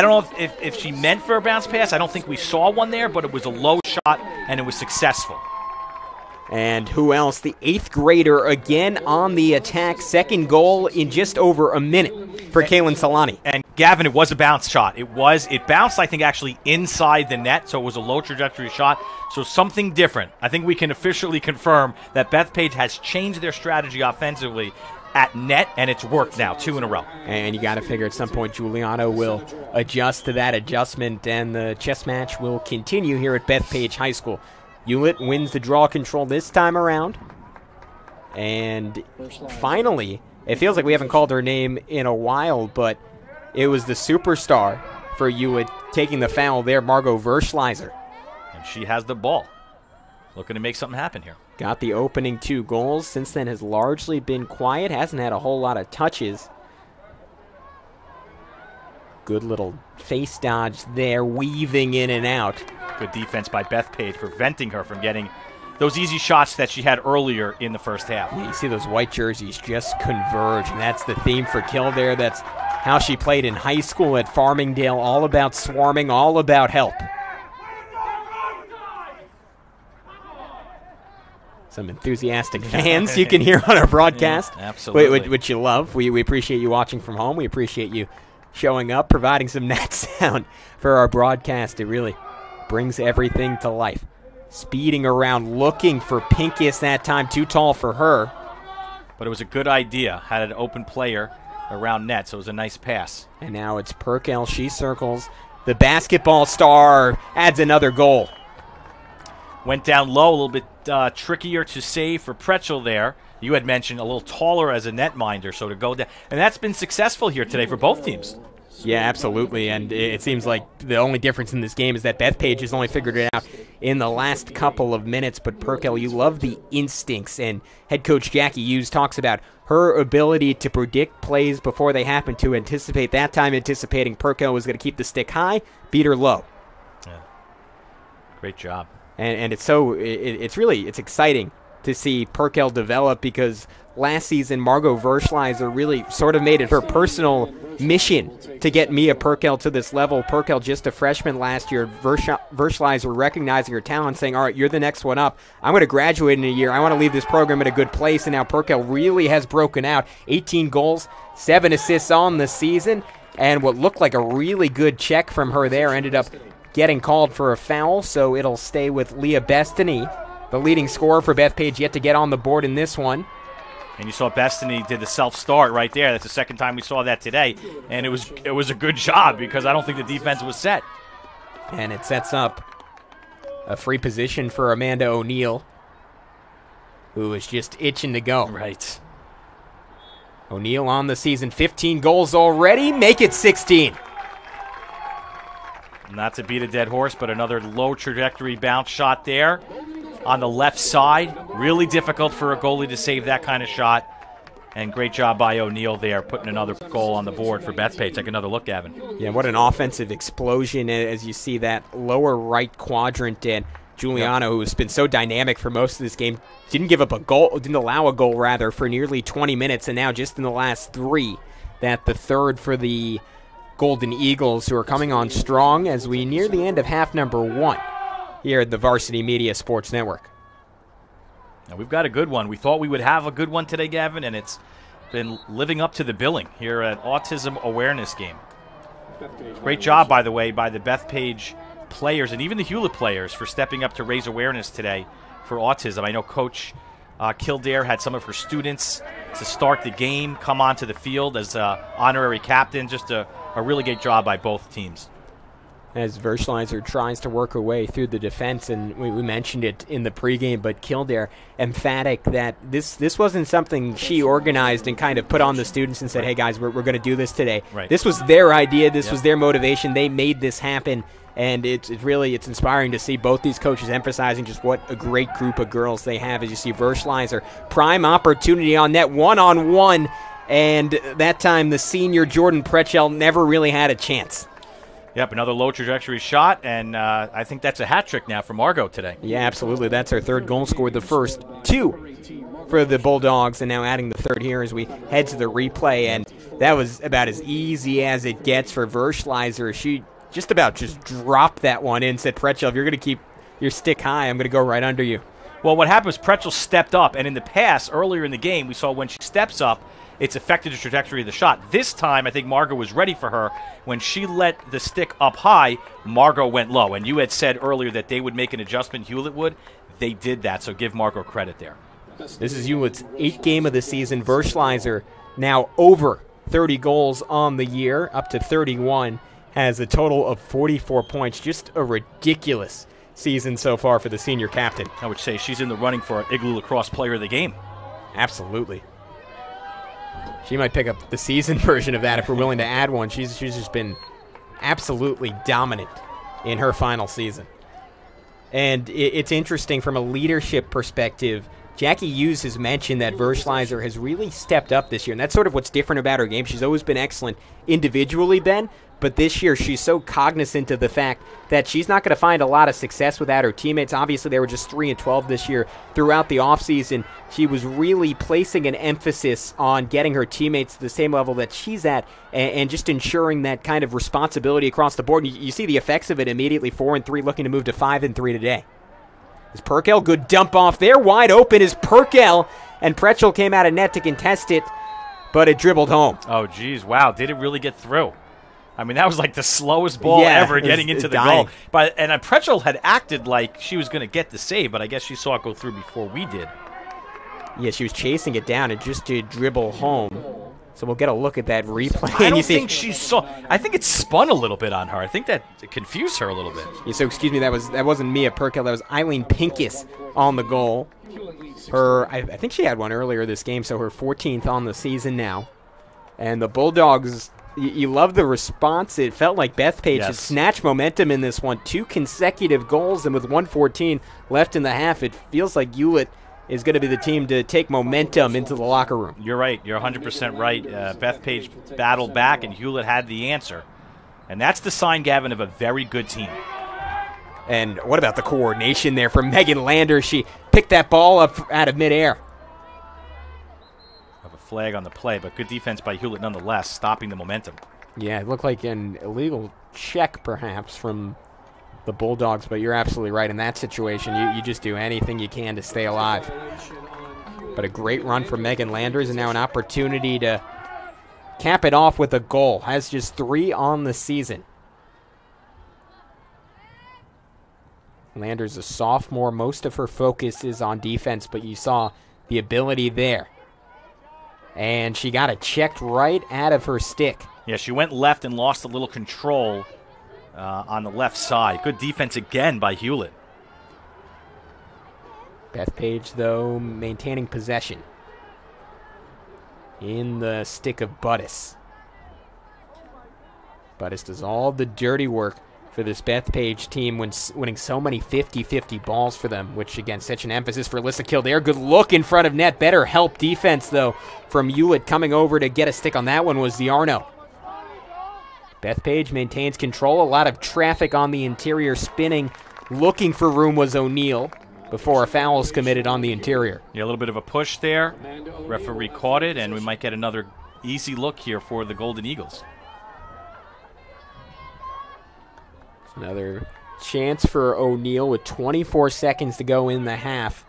don't know if she meant for a bounce pass. I don't think we saw one there, but it was a low shot, and it was successful. And who else? The 8th grader again on the attack. Second goal in just over a minute for Kaylin Solani. And Gavin, it was a bounce shot. It bounced, I think, actually inside the net, so it was a low trajectory shot. So something different. I think we can officially confirm that Bethpage has changed their strategy offensively at net, and it's worked now, 2 in a row. And you got to figure at some point Giuliano will adjust to that adjustment, and the chess match will continue here at Bethpage High School. Hewlett wins the draw control this time around. And finally, it feels like we haven't called her name in a while, but it was the superstar for Hewlett taking the foul there, Margot Verschleiser. And she has the ball. Looking to make something happen here. Got the opening 2 goals. Since then has largely been quiet. Hasn't had a whole lot of touches. Good little face dodge there, weaving in and out. Good defense by Bethpage, preventing her from getting those easy shots that she had earlier in the first half. Yeah, you see those white jerseys just converge, and that's the theme for Kildare. That's how she played in high school at Farmingdale. All about swarming, all about help. Some enthusiastic fans you can hear on our broadcast. Yeah, absolutely. Which you love. We appreciate you watching from home. We appreciate you showing up, providing some net sound for our broadcast. It really brings everything to life. Speeding around, looking for Pincus that time. Too tall for her. But it was a good idea. Had an open player around net, so it was a nice pass. And now it's Perkel. She circles. The basketball star adds another goal. Went down low, a little bit trickier to save for Pretzel there. You had mentioned a little taller as a netminder, so to go down. And that's been successful here today for both teams. Yeah, absolutely. And it seems like the only difference in this game is that Bethpage has only figured it out in the last couple of minutes. But Perkel, you love the instincts. And head coach Jackie Hughes talks about her ability to predict plays before they happen, to anticipate. That time anticipating Perkel was going to keep the stick high, beat her low. Yeah. Great job. And it's exciting to see Perkel develop, because last season Margot Verschleiser really sort of made it her personal mission to get Mia Perkel to this level. Perkel just a freshman last year. Verschleiser recognizing her talent, saying, all right, you're the next one up. I'm going to graduate in a year. I want to leave this program in a good place. And now Perkel really has broken out. 18 goals, 7 assists on the season. And what looked like a really good check from her there ended up getting called for a foul, so it'll stay with Leah Bestany, the leading scorer for Bethpage, yet to get on the board in this one. And you saw Bestany did the self-start right there. That's the second time we saw that today. And it was a good job, because I don't think the defense was set. And it sets up a free position for Amanda O'Neill, who is just itching to go. Right. O'Neill on the season, 15 goals already, make it 16. Not to beat a dead horse, but another low trajectory bounce shot there on the left side. Really difficult for a goalie to save that kind of shot. And great job by O'Neill there, putting another goal on the board for Bethpage. Take another look, Gavin. Yeah, what an offensive explosion as you see that lower right quadrant. And Giuliano, who has been so dynamic for most of this game, didn't allow a goal rather for nearly 20 minutes. And now just in the last 3, that the third for the Golden Eagles, who are coming on strong as we near the end of half number 1 here at the Varsity Media Sports Network. Now we've got a good one. We thought we would have a good one today, Gavin, and it's been living up to the billing here at Autism Awareness Game. Great job, by the way, by the Bethpage players and even the Hewlett players for stepping up to raise awareness today for autism. I know Coach Kildare had some of her students to start the game come onto the field as honorary captain. Just a really great job by both teams. As Verschleiser tries to work her way through the defense, and we mentioned it in the pregame, but Kildare emphatic that this wasn't something she organized and kind of put on the students and said, hey guys, we're going to do this today. Right. This was their idea. This was their motivation. They made this happen, and it's inspiring to see both these coaches emphasizing just what a great group of girls they have. As you see Verschleiser, prime opportunity on net, one-on-one, and that time the senior Jordan Pretchell never really had a chance. Yep, another low trajectory shot, and I think that's a hat trick now for Margot today. Yeah, absolutely. That's her third goal, scored the first two for the Bulldogs, and now adding the third here as we head to the replay. And that was about as easy as it gets for Verschleiser. She just dropped that one in, said, Pretzel, if you're going to keep your stick high, I'm going to go right under you. Well, what happened was Pretzel stepped up, and in the past, earlier in the game, we saw when she steps up, it's affected the trajectory of the shot. This time, I think Margot was ready for her. When she let the stick up high, Margot went low. And you had said earlier that they would make an adjustment, Hewlett would. They did that, so give Margot credit there. This is Hewlett's 8th game of the season. Verschleiser now over 30 goals on the year, up to 31, has a total of 44 points. Just a ridiculous season so far for the senior captain. I would say she's in the running for Igloo Lacrosse Player of the Game. Absolutely. She might pick up the season version of that if we're willing to add one. She's just been absolutely dominant in her final season. And it's interesting from a leadership perspective. Jackie Hughes has mentioned that Verschleiser has really stepped up this year, and that's sort of what's different about her game. She's always been excellent individually, Ben, but this year she's so cognizant of the fact that she's not going to find a lot of success without her teammates. Obviously, they were just 3-12 this year. Throughout the offseason, she was really placing an emphasis on getting her teammates to the same level that she's at and just ensuring that kind of responsibility across the board. You see the effects of it immediately, 4-3, looking to move to 5-3 today. Is Perkel, good dump off there. Wide open is Perkel, and Pretzel came out of net to contest it, but it dribbled home. Oh, geez, wow, did it really get through? I mean, that was like the slowest ball ever getting into the goal. And Pretzel had acted like she was going to get the save, but I guess she saw it go through before we did. Yeah, she was chasing it down and just did dribble home. So we'll get a look at that replay. I don't think she saw. I think it spun a little bit on her. I think that confused her a little bit. Yeah, so excuse me, that wasn't Mia Perkel. That was Eileen Pincus on the goal. I think she had one earlier this game, so her 14th on the season now. And the Bulldogs, you love the response. It felt like Bethpage had snatched momentum in this one. 2 consecutive goals, and with 1:14 left in the half, it feels like Hewlett is going to be the team to take momentum into the locker room. You're right. You're 100% right. Bethpage battled back, and Hewlett had the answer. And that's the sign, Gavin, of a very good team. And what about the coordination there from Megan Lander? She picked that ball up out of midair. Have a flag on the play, but good defense by Hewlett nonetheless, stopping the momentum. Yeah, it looked like an illegal check, perhaps, from the Bulldogs, but you're absolutely right. In that situation, you just do anything you can to stay alive. But a great run from Megan Landers, and now an opportunity to cap it off with a goal. Has just 3 on the season. Landers a sophomore. Most of her focus is on defense, but you saw the ability there. And she got it checked right out of her stick. Yeah, she went left and lost a little control on the left side. Good defense again by Hewlett. Bethpage, though, maintaining possession in the stick of Budis. Budis does all the dirty work for this Bethpage team when winning so many 50-50 balls for them, which, again, such an emphasis for Alyssa Kildare. Good look in front of net. Better help defense, though, from Hewlett. Coming over to get a stick on that one was Diarno. Bethpage maintains control. A lot of traffic on the interior spinning. Looking for room was O'Neill before a foul is committed on the interior. Yeah, a little bit of a push there. Referee caught it, and we might get another easy look here for the Golden Eagles. Another chance for O'Neill with 24 seconds to go in the half.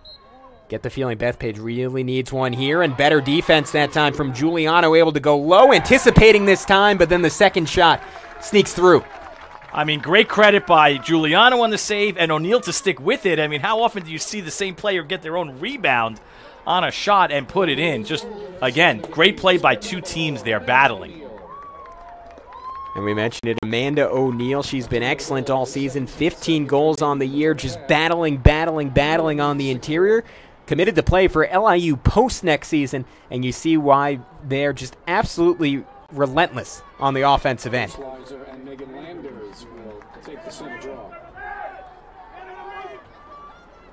Get the feeling Bethpage really needs one here, and better defense that time from Giuliano, able to go low, anticipating this time, but then the second shot sneaks through. I mean, great credit by Giuliano on the save and O'Neill to stick with it. I mean, how often do you see the same player get their own rebound on a shot and put it in? Just, again, great play by 2 teams there battling. And we mentioned it, Amanda O'Neill. She's been excellent all season. 15 goals on the year, just battling on the interior. Committed to play for LIU post next season, and you see why they're just absolutely relentless on the offensive end.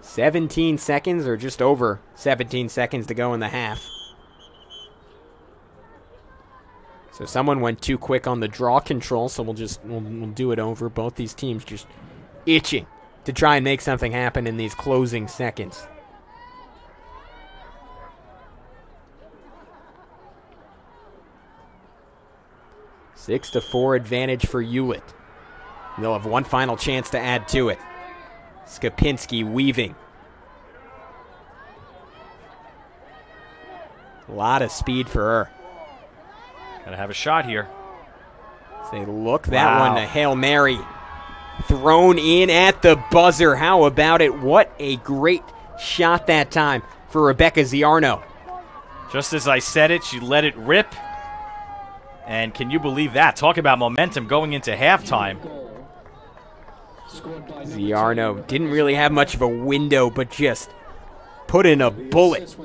17 seconds, or just over 17 seconds to go in the half. So someone went too quick on the draw control, so we'll do it over. Both these teams just itching to try and make something happen in these closing seconds. A 6-4 advantage for Hewlett. They'll have one final chance to add to it. Skopinski weaving. A lot of speed for her. Gotta have a shot here. Say, look, that one, a Hail Mary. Thrown in at the buzzer. How about it? What a great shot that time for Rebecca Ziarno. Just as I said it, she let it rip. And can you believe that? Talk about momentum going into halftime. Ziarno didn't really have much of a window, but just put in a bullet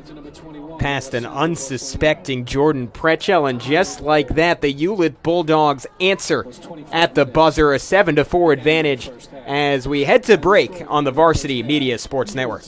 past an unsuspecting Jordan Pretchell, and just like that, the Hewlett Bulldogs answer at the buzzer, a 7-4 advantage as we head to break on the Varsity Media Sports Network.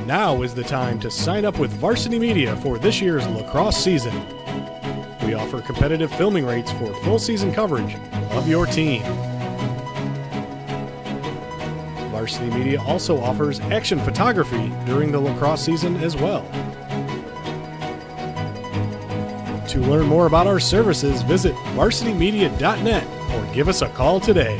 Now is the time to sign up with Varsity Media for this year's lacrosse season. We offer competitive filming rates for full season coverage of your team. Varsity Media also offers action photography during the lacrosse season as well. To learn more about our services, visit varsitymedia.net or give us a call today.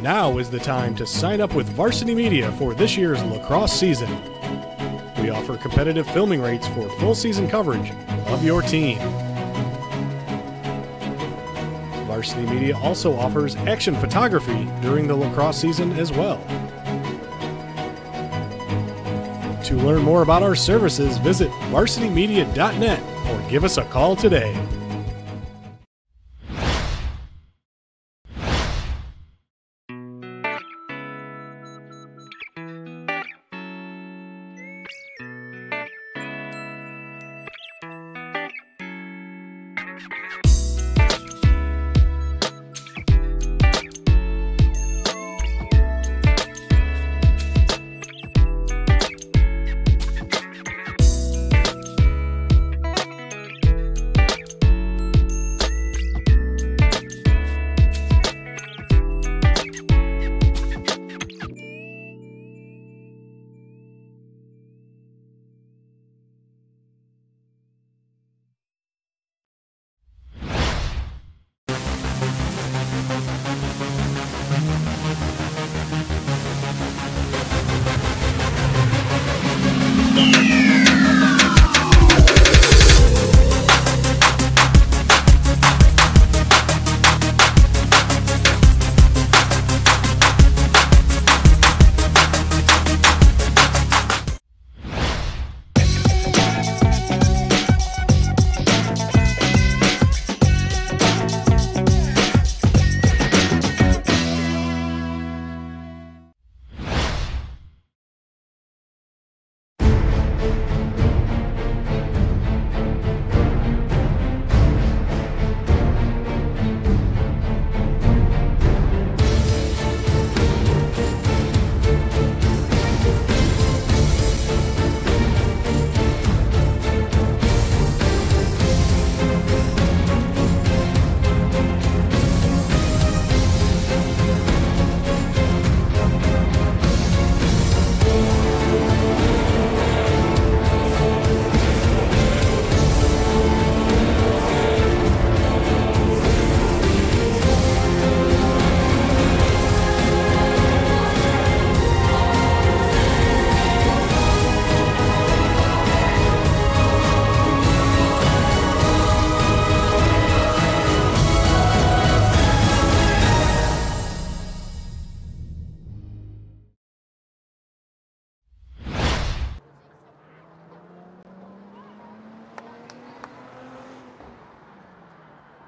Now is the time to sign up with Varsity Media for this year's lacrosse season. We offer competitive filming rates for full season coverage of your team. Varsity Media also offers action photography during the lacrosse season as well. To learn more about our services, visit varsitymedia.net or give us a call today.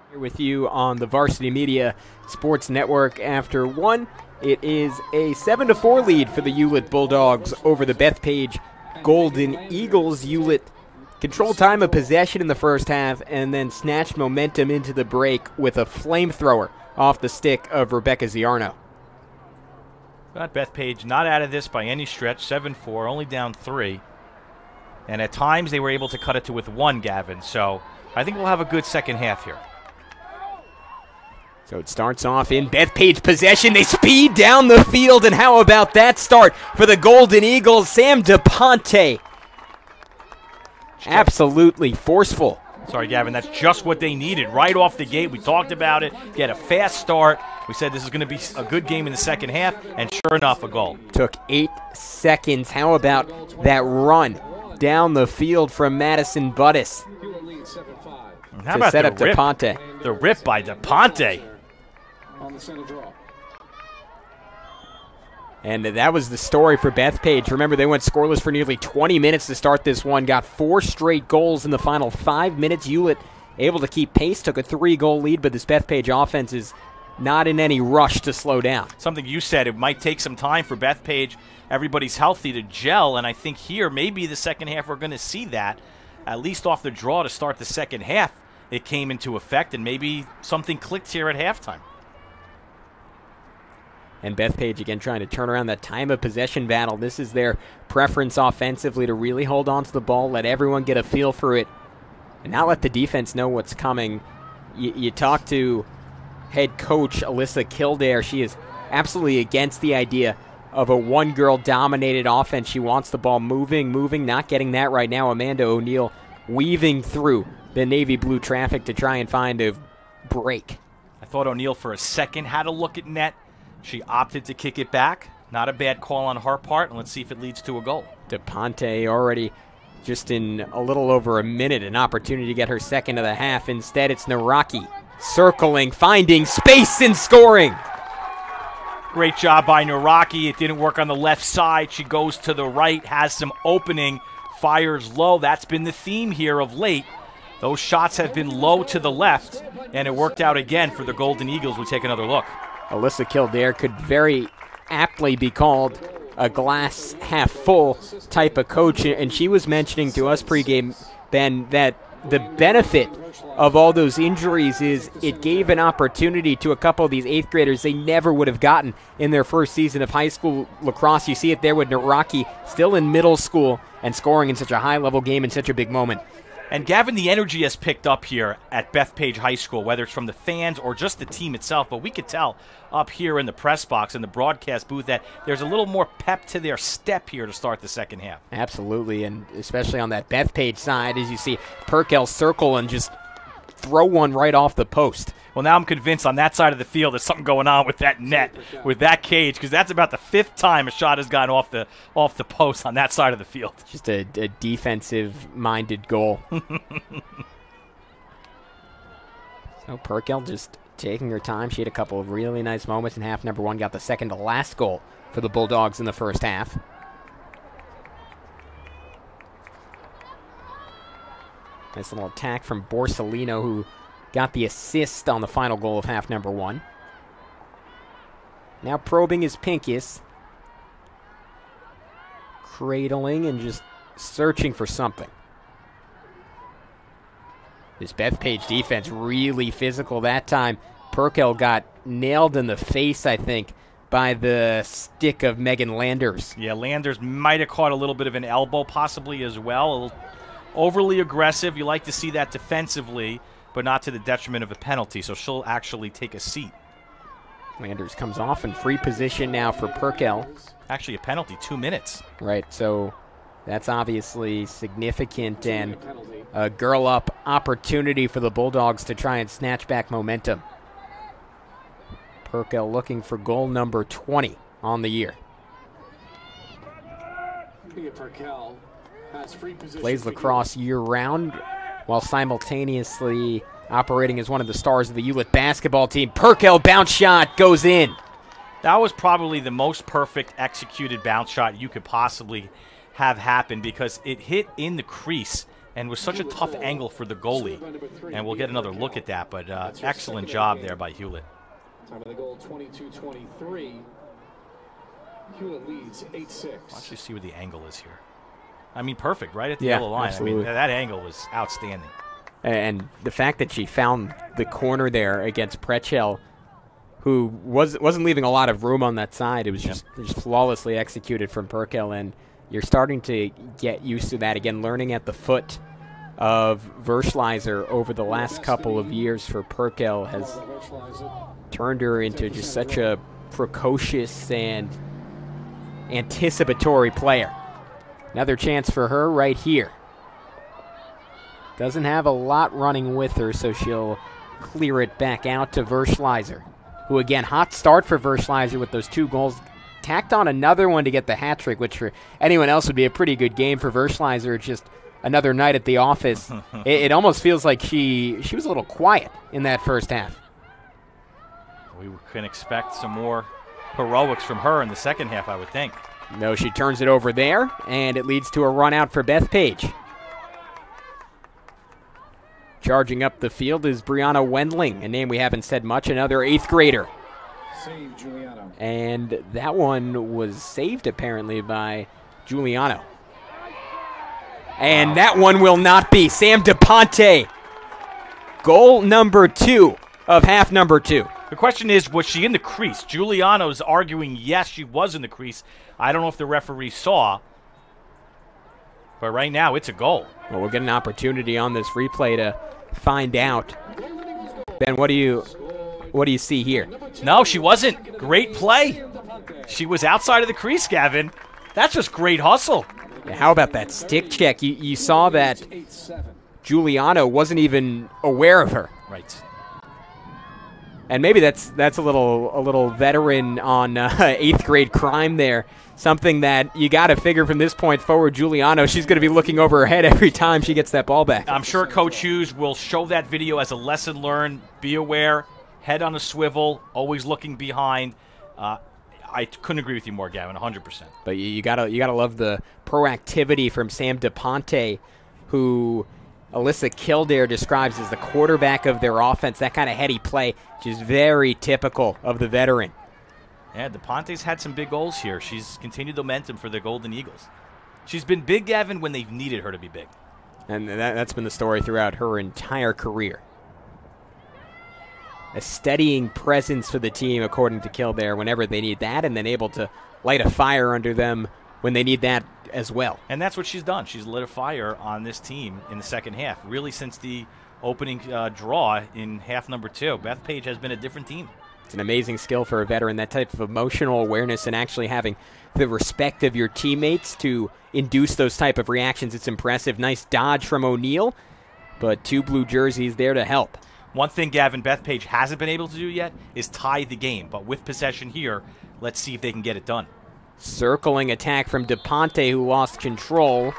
Here with you on the Varsity Media Sports Network after one. It is a 7-4 lead for the Hewlett Bulldogs over the Bethpage Golden Eagles. Hewlett controlled time of possession in the first half and then snatched momentum into the break with a flamethrower off the stick of Rebecca Ziarno. But Bethpage not out of this by any stretch, 7-4, only down 3. And at times they were able to cut it to with 1, Gavin. So I think we'll have a good second half here. So it starts off in Bethpage possession. They speed down the field, and how about that start for the Golden Eagles? Sam DePonte. Absolutely forceful. Sorry, Gavin, that's just what they needed. Right off the gate, we talked about it. Get a fast start. We said this is going to be a good game in the second half, and sure enough, a goal. Took 8 seconds. How about that run down the field from Madison Buddes How about set the up rip? DePonte? The rip by DePonte. On the center draw. And that was the story for Bethpage. Remember, they went scoreless for nearly 20 minutes to start this one. Got 4 straight goals in the final 5 minutes. Hewlett able to keep pace, took a 3-goal lead, but this Bethpage offense is not in any rush to slow down. Something you said, it might take some time for Bethpage. Everybody's healthy to gel, and I think here, maybe the second half we're going to see that. At least off the draw to start the second half, it came into effect, and maybe something clicked here at halftime. And Bethpage again trying to turn around that time of possession battle. This is their preference offensively, to really hold on to the ball, let everyone get a feel for it, and not let the defense know what's coming. You talk to head coach Alyssa Kildare. She is absolutely against the idea of a one-girl dominated offense. She wants the ball moving, not getting that right now. Amanda O'Neill weaving through the navy blue traffic to try and find a break. I thought O'Neill for a second had a look at net. She opted to kick it back. Not a bad call on her part, and let's see if it leads to a goal. DePonte already just in a little over a minute, an opportunity to get her second of the half. Instead, it's Naraki circling, finding space and scoring. Great job by Naraki. It didn't work on the left side. She goes to the right, has some opening, fires low. That's been the theme here of late. Those shots have been low to the left, and it worked out again for the Golden Eagles. We take another look. Alyssa Kildare could very aptly be called a glass half full type of coach, and she was mentioning to us pregame, Ben, that the benefit of all those injuries is it gave an opportunity to a couple of these 8th graders they never would have gotten in their first season of high school lacrosse. You see it there with Naraki still in middle school and scoring in such a high-level game in such a big moment. And Gavin, the energy has picked up here at Bethpage High School, whether it's from the fans or just the team itself. But we could tell up here in the press box, in the broadcast booth, that there's a little more pep to their step here to start the second half. Absolutely, and especially on that Bethpage side, as you see Perkel circle and just throw one right off the post. Well, now I'm convinced on that side of the field there's something going on with that net, with that cage, because that's about the 5th time a shot has gone off the post on that side of the field. Just a defensive-minded goal. So Perkel just taking her time. She had a couple of really nice moments in half number 1. Got the second to last goal for the Bulldogs in the first half. Nice little attack from Borsellino, who got the assist on the final goal of half number 1. Now probing his Pincus. Cradling and just searching for something. This Bethpage defense really physical that time. Perkel got nailed in the face, I think, by the stick of Megan Landers. Yeah, Landers might have caught a little bit of an elbow possibly as well. A little overly aggressive. You like to see that defensively, but not to the detriment of a penalty, so she'll actually take a seat. Landers comes off in free position now for Perkel. Actually a penalty, 2 minutes. Right, so that's obviously significant and a girl-up opportunity for the Bulldogs to try and snatch back momentum. Perkel looking for goal number 20 on the year. Plays lacrosse year-round while simultaneously operating as one of the stars of the Hewlett basketball team. Perkel bounce shot goes in. That was probably the most perfect executed bounce shot you could possibly have happen because it hit in the crease and was such a tough angle for the goalie. And we'll get another look at that, but excellent job there by Hewlett. Time of the goal, 22-23. Hewlett leads 8-6. Watch you see where the angle is here. I mean, perfect, right at the Yeah, yellow line. absolutely. I mean, that angle was outstanding. And the fact that she found the corner there against Pretchell, who wasn't leaving a lot of room on that side. It was just flawlessly executed from Perkel, and you're starting to get used to that again, learning at the foot of Verschleiser over the last couple of years for Perkel has turned her into just such a precocious and anticipatory player. Another chance for her right here. Doesn't have a lot running with her, so she'll clear it back out to Verschleiser, who again, hot start for Verschleiser with those 2 goals. Tacked on another one to get the hat trick, which for anyone else would be a pretty good game. For Verschleiser, just another night at the office. It almost feels like she was a little quiet in that first half. We can expect some more heroics from her in the second half, I would think. No, she turns it over there, and it leads to a run out for Bethpage. Charging up the field is Brianna Wendling, a name we haven't said much, another 8th grader. Save Giuliano. And that one was saved apparently by Giuliano. And that one will not be. Sam DePonte. Goal number 2 of half number 2. The question is, was she in the crease? Giuliano's arguing yes, she was in the crease. I don't know if the referee saw, but right now it's a goal. Well, we'll get an opportunity on this replay to find out. Ben, what do you see here? No, she wasn't. Great play. She was outside of the crease, Gavin. That's just great hustle. Yeah, how about that stick check? You saw that Giuliano wasn't even aware of her. Right. And maybe that's a little veteran on 8th grade crime there. Something that you got to figure from this point forward. Giuliano, she's going to be looking over her head every time she gets that ball back. I'm sure Coach Hughes will show that video as a lesson learned. Be aware, head on a swivel, always looking behind. I couldn't agree with you more, Gavin, 100%. But you gotta love the proactivity from Sam DePonte, who Alyssa Kildare describes as the quarterback of their offense. That kind of heady play, which is very typical of the veteran. Yeah, DePonte's had some big goals here. She's continued the momentum for the Golden Eagles. She's been big, Gavin, when they've needed her to be big. And that's been the story throughout her entire career. A steadying presence for the team, according to Kildare, whenever they need that, and then able to light a fire under them when they need that as well. And that's what she's done. She's lit a fire on this team in the second half, really since the opening draw in half number 2. Bethpage has been a different team. It's an amazing skill for a veteran, that type of emotional awareness and actually having the respect of your teammates to induce those type of reactions. It's impressive. Nice dodge from O'Neal, but 2 blue jerseys there to help. One thing Gavin Bethpage hasn't been able to do yet is tie the game. But with possession here, let's see if they can get it done. Circling attack from DePonte, who lost control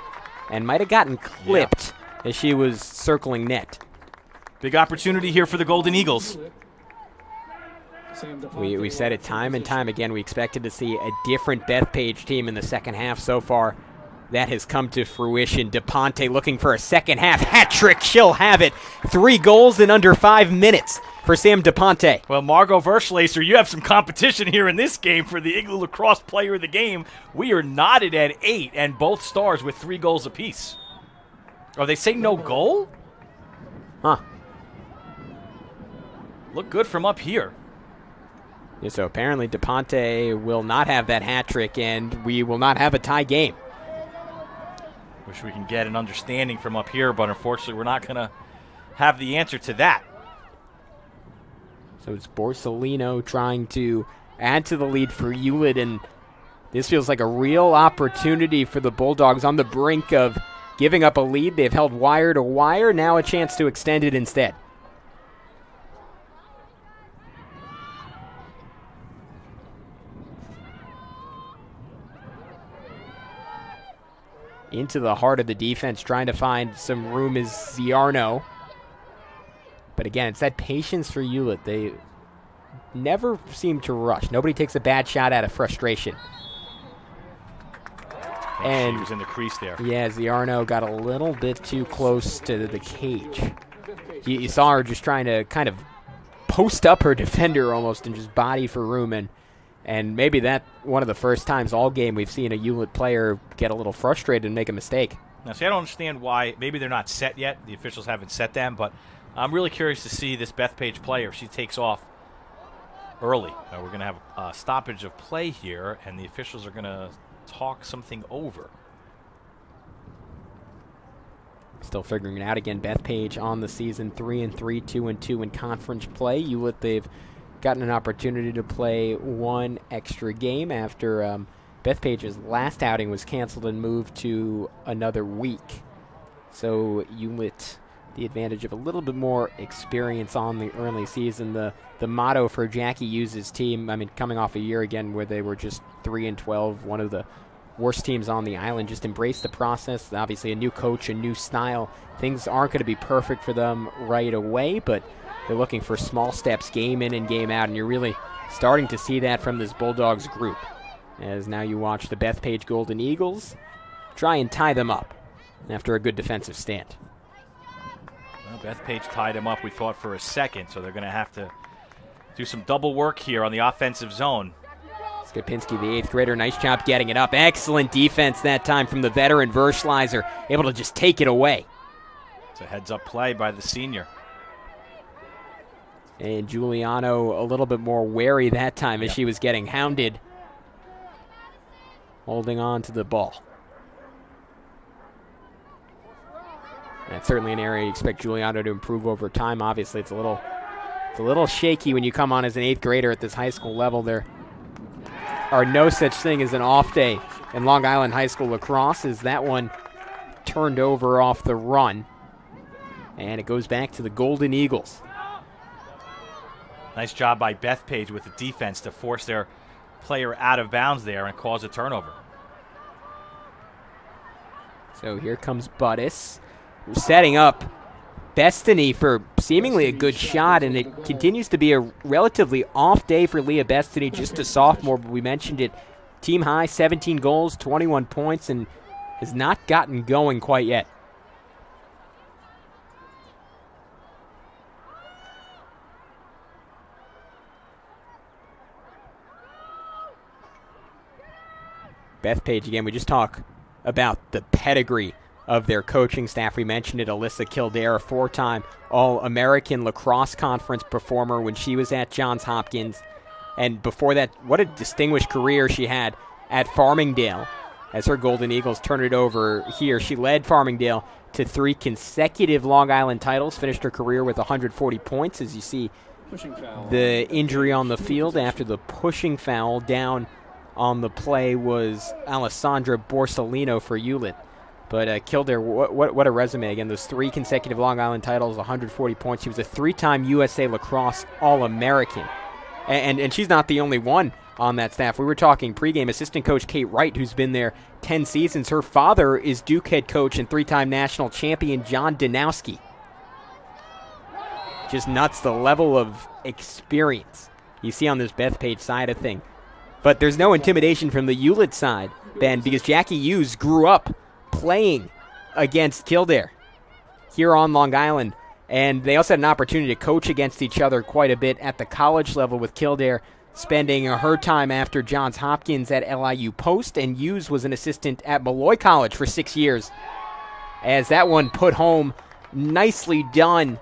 and might have gotten clipped as she was circling net. Big opportunity here for the Golden Eagles. We said it time and time again. We expected to see a different Bethpage team in the second half. So far, that has come to fruition. DePonte looking for a second half hat trick. She'll have it. 3 goals in under 5 minutes for Sam DePonte. Well, Margot Verschlaser, you have some competition here in this game for the Igloo Lacrosse Player of the Game. We are knotted at 8, and both stars with 3 goals apiece. Are they saying no goal? Huh. Look good from up here. Yeah, so apparently DePonte will not have that hat trick, and we will not have a tie game. Wish we can get an understanding from up here, but unfortunately we're not going to have the answer to that. So it's Borsellino trying to add to the lead for Hewlett, and this feels like a real opportunity for the Bulldogs on the brink of giving up a lead. They've held wire to wire, now a chance to extend it instead. Into the heart of the defense, trying to find some room is Ziarno. But again, it's that patience for Hewlett. They never seem to rush. Nobody takes a bad shot out of frustration. And he was in the crease there. Yeah, Ziarno got a little bit too close to the cage. You saw her just trying to kind of post up her defender almost and just body for room. And maybe that one of the first times all game we've seen a Hewlett player get a little frustrated and make a mistake. Now, see, I don't understand why. Maybe they're not set yet. The officials haven't set them, but I'm really curious to see this Bethpage player if she takes off early. We're going to have a stoppage of play here, and the officials are going to talk something over. Still figuring it out again. Bethpage on the season, 3-3, 2-2 in conference play. Hewlett, they've gotten an opportunity to play 1 extra game after Bethpage's last outing was canceled and moved to another week. So Hewlett, the advantage of a little bit more experience on the early season. The motto for Jackie Hughes' team, I mean, coming off a year again where they were just 3-12, one of the worst teams on the island, just embrace the process. Obviously a new coach, a new style. Things aren't going to be perfect for them right away, but they're looking for small steps game in and game out, and you're really starting to see that from this Bulldogs group. As now you watch the Bethpage Golden Eagles try and tie them up after a good defensive stand. Well, Bethpage tied him up, we thought, for a second, so they're going to have to do some double work here on the offensive zone. Skopinski, the 8th grader, nice job getting it up. Excellent defense that time from the veteran Verschleiser, able to just take it away. It's a heads-up play by the senior. And Giuliano a little bit more wary that time as she was getting hounded, holding on to the ball. That's certainly an area you expect Giuliano to improve over time. Obviously, it's a little shaky when you come on as an 8th grader at this high school level. There are no such thing as an off day in Long Island High School lacrosse, as that one turned over off the run. And it goes back to the Golden Eagles. Nice job by Bethpage with the defense to force their player out of bounds there and cause a turnover. So here comes Budis, setting up Bestany for seemingly a good shot, and it continues to be a relatively off day for Leah Bestany, just a sophomore, but we mentioned it. Team high, 17 goals, 21 points, and has not gotten going quite yet. Bethpage again, we just talk about the pedigree of their coaching staff. We mentioned it, Alyssa Kildare, a 4-time All-American Lacrosse Conference performer when she was at Johns Hopkins. And before that, what a distinguished career she had at Farmingdale as her Golden Eagles turned it over here. She led Farmingdale to 3 consecutive Long Island titles, finished her career with 140 points. As you see, the injury on the field after the pushing foul down on the play was Alessandra Borsellino for Hewlett. But Kildare, what a resume. Again, those 3 consecutive Long Island titles, 140 points. She was a 3-time USA Lacrosse All-American. And she's not the only one on that staff. We were talking pregame, assistant coach Kate Wright, who's been there 10 seasons. Her father is Duke head coach and 3-time national champion John Danowski. Just nuts, the level of experience you see on this Bethpage side of thing. But there's no intimidation from the Hewlett side, Ben, because Jackie Hughes grew up playing against Kildare here on Long Island. And they also had an opportunity to coach against each other quite a bit at the college level, with Kildare spending her time after Johns Hopkins at LIU Post, and Hughes was an assistant at Malloy College for 6 years. As that one put home, nicely done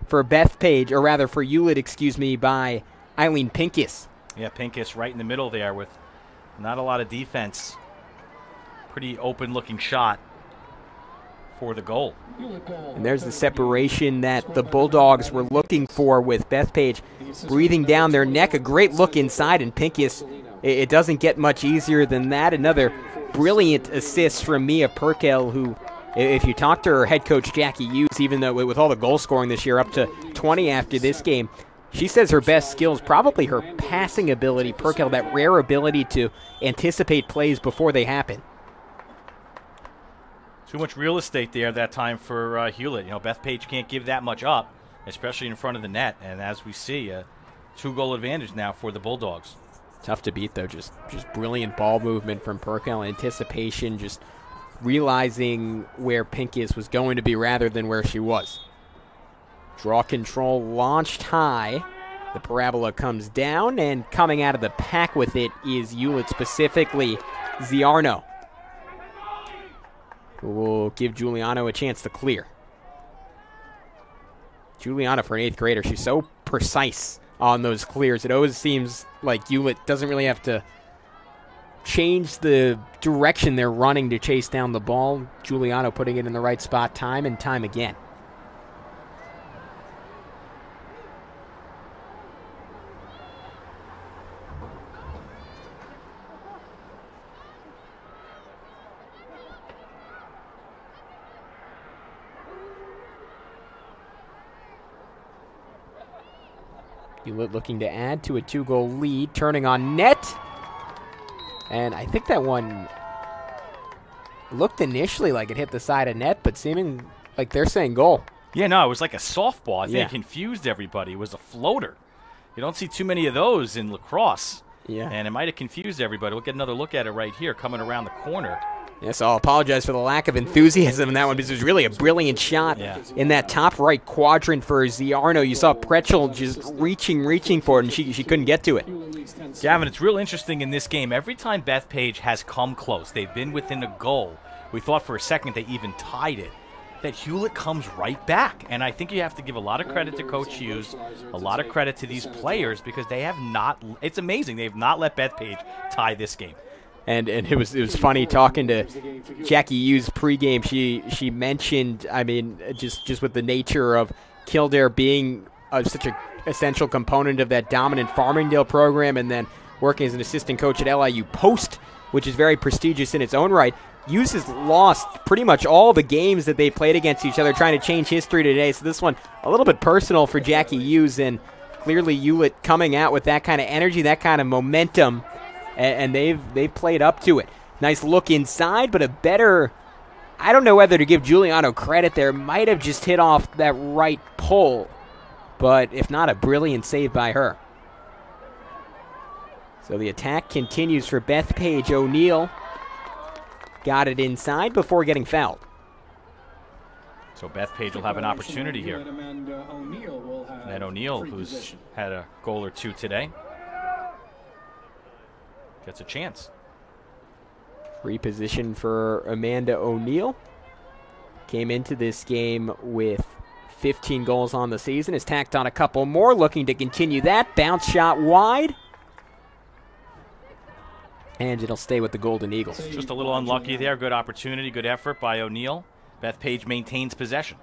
for Bethpage, or rather for Hewlett, excuse me, by Eileen Pincus. Yeah, Pincus right in the middle there with not a lot of defense. Pretty open-looking shot for the goal. And there's the separation that the Bulldogs were looking for with Bethpage breathing down their neck. A great look inside, and Pincus, it doesn't get much easier than that. Another brilliant assist from Mia Perkel, who, if you talk to her head coach Jackie Hughes, even though with all the goal scoring this year, up to 20 after this game, she says her best skill is probably her passing ability. Perkel, that rare ability to anticipate plays before they happen. Too much real estate there that time for Hewlett. You know, Bethpage can't give that much up, especially in front of the net. And as we see, a 2-goal advantage now for the Bulldogs. Tough to beat, though. Just brilliant ball movement from Perkel, anticipation, just realizing where Pincus was going to be rather than where she was. Draw control launched high. The parabola comes down, and coming out of the pack with it is Hewlett, specifically Ziarno, who will give Giuliano a chance to clear. Giuliano, for an 8th grader, she's so precise on those clears. It always seems like Hewlett doesn't really have to change the direction they're running to chase down the ball. Giuliano putting it in the right spot time and time again. Hewlett looking to add to a 2-goal lead, turning on net. And I think that one looked initially like it hit the side of net, but seeming like they're saying goal. Yeah, no, it was like a softball. I think it confused everybody. It was a floater. You don't see too many of those in lacrosse. Yeah. And it might have confused everybody. We'll get another look at it right here coming around the corner. Yes, I'll apologize for the lack of enthusiasm in that one, because it was really a brilliant shot in that top right quadrant for Ziarno. You saw Pretchel just reaching for it, and she couldn't get to it. Gavin, it's real interesting in this game. Every time Bethpage has come close, they've been within a goal. We thought for a second they even tied it. That Hewlett comes right back. And I think you have to give a lot of credit to Coach Hughes, a lot of credit to these players, because they have not, it's amazing, they have not let Bethpage tie this game. And it was funny talking to Jackie Hughes pregame. She mentioned, I mean, just with the nature of Kildare being such an essential component of that dominant Farmingdale program, and then working as an assistant coach at LIU Post, which is very prestigious in its own right. Hughes has lost pretty much all the games that they played against each other, trying to change history today. So this one a little bit personal for Jackie Hughes, and Clearly, Hewlett coming out with that kind of energy, that kind of momentum, and they've played up to it. Nice look inside, but a better, I don't know whether to give Giuliano credit there. Might have just hit off that right pole, but if not, a brilliant save by her. So the attack continues for Bethpage. O'Neal got it inside before getting fouled. So Bethpage will have an opportunity here. And O'Neal, who's had a goal or two today, gets a chance. Free position for Amanda O'Neal. Came into this game with 15 goals on the season. Has tacked on a couple more, looking to continue that. Bounce shot wide. And it'll stay with the Golden Eagles. Just a little unlucky there. Good opportunity, good effort by O'Neal. Bethpage maintains possession.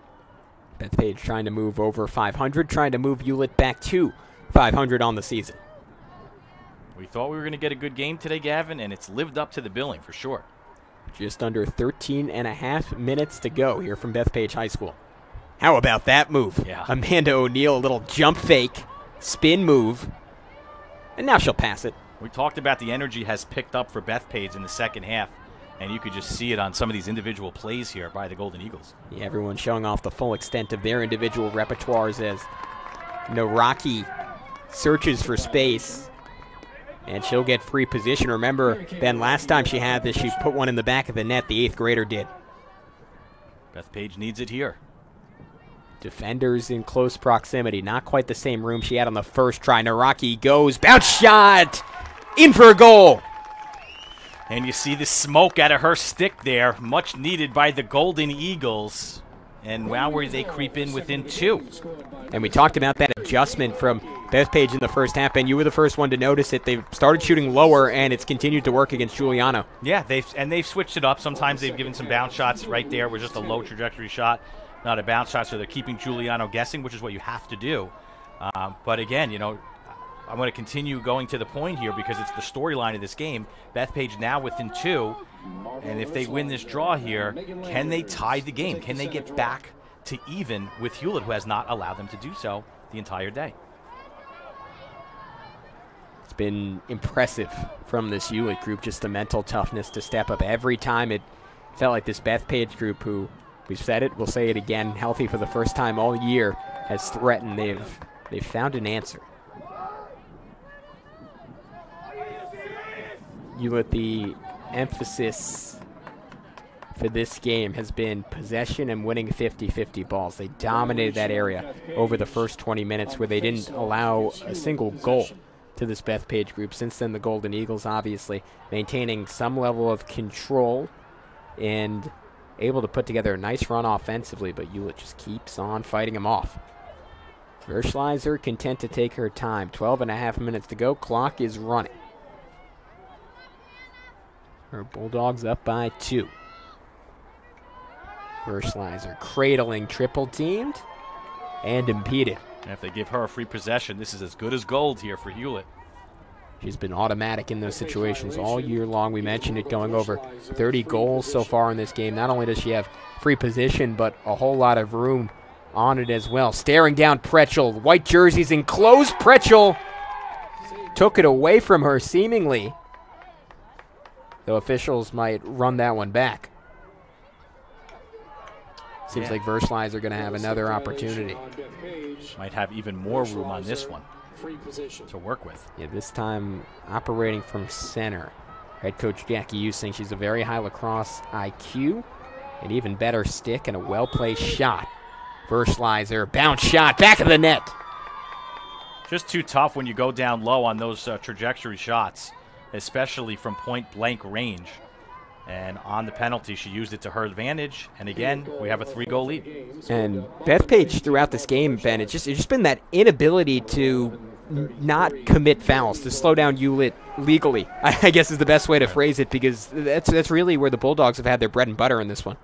Bethpage trying to move over 500, trying to move Hewlett back to 500 on the season. We thought we were going to get a good game today, Gavin, and it's lived up to the billing for sure. Just under 13 and a half minutes to go here from Bethpage High School. How about that move? Yeah. Amanda O'Neal, a little jump fake, spin move, and now she'll pass it. We talked about the energy has picked up for Bethpage in the second half, and you could just see it on some of these individual plays here by the Golden Eagles. Yeah, everyone showing off the full extent of their individual repertoires as Naraki searches for space, and she'll get free position. Remember, Ben, last time she had this, she put one in the back of the net. The 8th grader did. Bethpage needs it here. Defenders in close proximity. Not quite the same room she had on the first try. Naraki goes, bounce shot, in for a goal. And you see the smoke out of her stick there, much needed by the Golden Eagles. And now where they creep in within 2. And we talked about that adjustment from Bethpage in the first half, and you were the first one to notice it. They've started shooting lower, and it's continued to work against Giuliano. Yeah, they've switched it up. Sometimes they've given some bounce shots right there with just a low trajectory shot, not a bounce shot, so they're keeping Giuliano guessing, which is what you have to do. But again, you know, I'm going to continue going to the point here because it's the storyline of this game. Bethpage now within 2, and if they win this draw here, can they tie the game? Can they get back to even with Hewlett, who has not allowed them to do so the entire day? It's been impressive from this Hewlett group, just the mental toughness to step up. Every time it felt like this Bethpage group, who we've said it, we'll say it again, healthy for the first time all year, has threatened. They've found an answer. Hewlett, the emphasis for this game has been possession and winning 50-50 balls. They dominated that area over the first 20 minutes where they didn't allow a single goal to this Bethpage group. Since then, the Golden Eagles obviously maintaining some level of control and able to put together a nice run offensively, but Hewlett just keeps on fighting them off. Verschleiser content to take her time. 12 and a half minutes to go. Clock is running. Her Bulldogs up by 2. Verschleiser cradling, triple teamed, and impeded. And if they give her a free possession, this is as good as gold here for Hewlett. She's been automatic in those situations all year long. We mentioned it, going over 30 goals so far in this game. Not only does she have free position, but a whole lot of room on it as well. Staring down Pretchel. White jerseys enclosed. Pretchel took it away from her seemingly, though officials might run that one back. Seems like Verschleiser are going to have another opportunity. Might have even more room on this one to work with. Yeah, this time operating from center. Head coach Jackie Using, she's a very high lacrosse IQ, an even better stick, and a well-placed shot. Verschleiser, bounce shot, back of the net. Just too tough when you go down low on those trajectory shots, especially from point-blank range. And on the penalty, she used it to her advantage. And again, we have a 3-goal lead. And Bethpage throughout this game, Ben, it's just been that inability to not commit fouls, to slow down Hewlett legally, I guess is the best way to phrase it, because that's really where the Bulldogs have had their bread and butter in this one.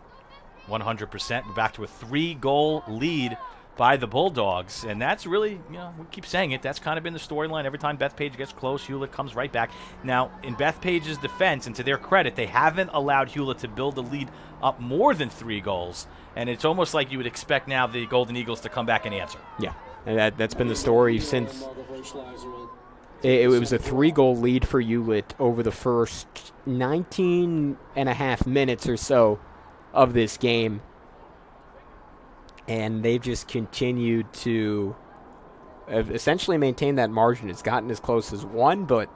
100%. We're back to a 3-goal lead by the Bulldogs, and that's really, you know, we keep saying it, that's kind of been the storyline. Every time Bethpage gets close, Hewlett comes right back. Now, in Bethpage's defense, and to their credit, they haven't allowed Hewlett to build the lead up more than 3 goals, and it's almost like you would expect now the Golden Eagles to come back and answer. Yeah, And that's been the story since it was a 3-goal lead for Hewlett over the first 19 and a half minutes or so of this game. And they've just continued to essentially maintain that margin. It's gotten as close as 1, but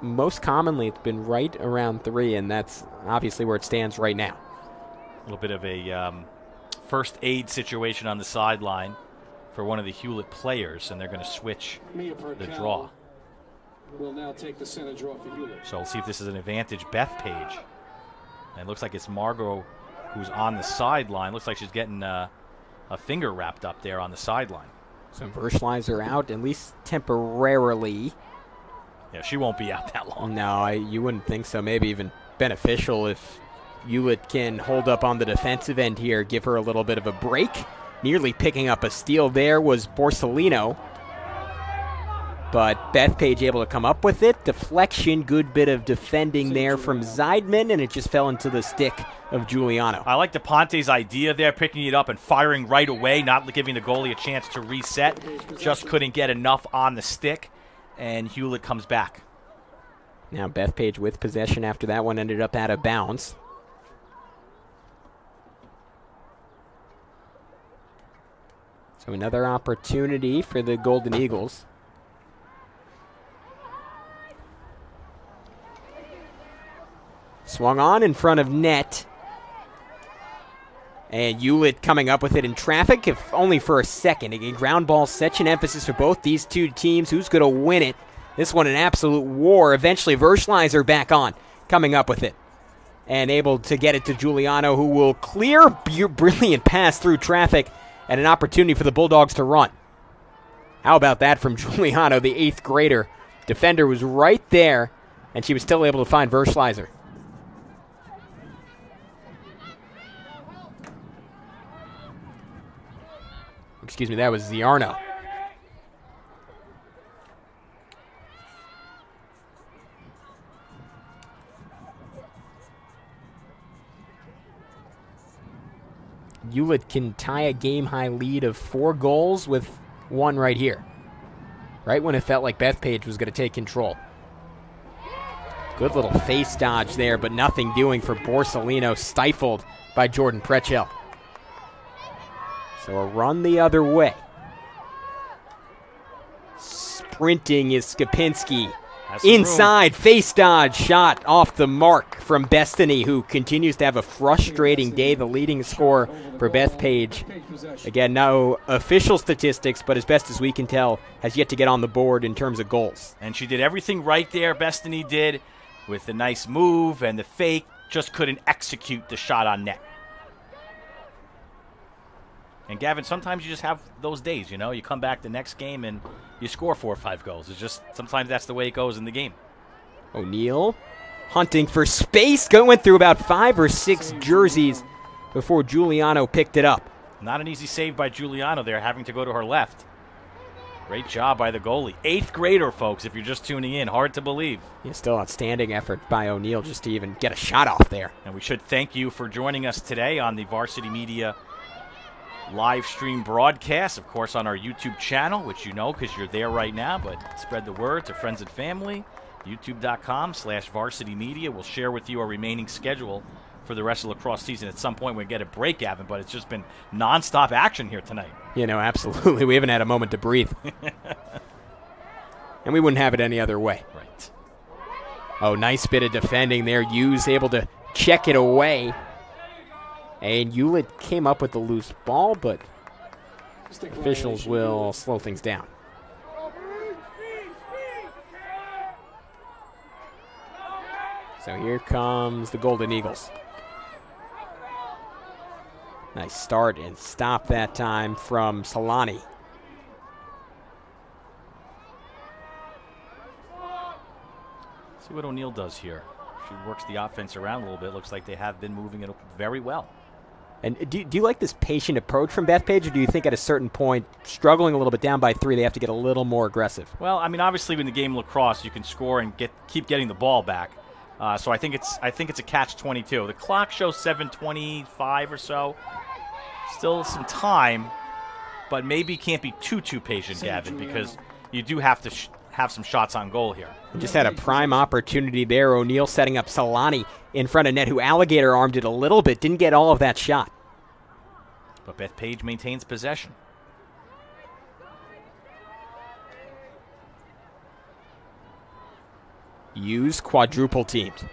most commonly it's been right around 3, and that's obviously where it stands right now. A little bit of a first aid situation on the sideline for one of the Hewlett players, and they're going to switch the draw. Will now take the center draw for Hewlett. So we'll see if this is an advantage Bethpage. And it looks like it's Margot who's on the sideline. Looks like she's getting a finger wrapped up there on the sideline. So Verschleiser out, at least temporarily. Yeah, she won't be out that long. No, you wouldn't think so. Maybe even beneficial if Hewlett can hold up on the defensive end here, give her a little bit of a break. Nearly picking up a steal there was Borsellino. But Bethpage able to come up with it. Deflection, good bit of defending there from Zeidman, and it just fell into the stick of Giuliano. I like DePonte's idea there, picking it up and firing right away, not giving the goalie a chance to reset. Just couldn't get enough on the stick, and Hewlett comes back. Now Bethpage with possession after that one ended up out of bounds. So another opportunity for the Golden Eagles. Swung on in front of net. And Hewlett coming up with it in traffic, if only for a second. Again, ground ball, such an emphasis for both these two teams. Who's going to win it? This one an absolute war. Eventually, Verschleiser back on, coming up with it. And able to get it to Giuliano, who will clear. Brilliant pass through traffic and an opportunity for the Bulldogs to run. How about that from Giuliano, the 8th grader? Defender was right there, and she was still able to find Verschleiser. Excuse me, that was Ziarno. Hewlett can tie a game-high lead of 4 goals with 1 right here. Right when it felt like Bethpage was going to take control. Good little face dodge there, but nothing doing for Borsellino, stifled by Jordan Prechel. So a run the other way. Sprinting is Skopinski. Inside, face dodge, shot off the mark from Bestany, who continues to have a frustrating day, the leading scorer for Bethpage. Again, no official statistics, but as best as we can tell, has yet to get on the board in terms of goals. And she did everything right there, Bestany did, with the nice move and the fake, just couldn't execute the shot on net. And Gavin, sometimes you just have those days, you know. You come back the next game and you score 4 or 5 goals. It's just sometimes that's the way it goes in the game. O'Neal hunting for space. Went through about 5 or 6 jerseys before Giuliano picked it up. Not an easy save by Giuliano there, having to go to her left. Great job by the goalie. 8th grader, folks, if you're just tuning in. Hard to believe. Yeah, still outstanding effort by O'Neal just to even get a shot off there. And we should thank you for joining us today on the Varsity Media live stream broadcast, of course, on our YouTube channel, which you know because you're there right now, but spread the word to friends and family. YouTube.com/Varsity Media. We'll share with you our remaining schedule for the rest of the lacrosse season. At some point, we'll get a break, Gavin, but it's just been nonstop action here tonight. You know, absolutely. We haven't had a moment to breathe. And we wouldn't have it any other way. Right. Oh, nice bit of defending there. Hughes able to check it away. And Hewlett came up with the loose ball, but officials will slow things down. So here comes the Golden Eagles. Nice start and stop that time from Solani. See what O'Neal does here. She works the offense around a little bit. Looks like they have been moving it very well. And do you like this patient approach from Bethpage, or do you think at a certain point, struggling a little bit down by 3, they have to get a little more aggressive? Well, I mean, obviously, in the game of lacrosse, you can score and keep getting the ball back. So I think it's a catch-22. The clock shows 7:25 or so. Still some time. but maybe can't be too patient, Gavin, because you do have to have some shots on goal here. Just had a prime opportunity there. O'Neal setting up Solani in front of net, who alligator armed it a little bit. Didn't get all of that shot. But Bethpage maintains possession. Hughes quadruple teamed.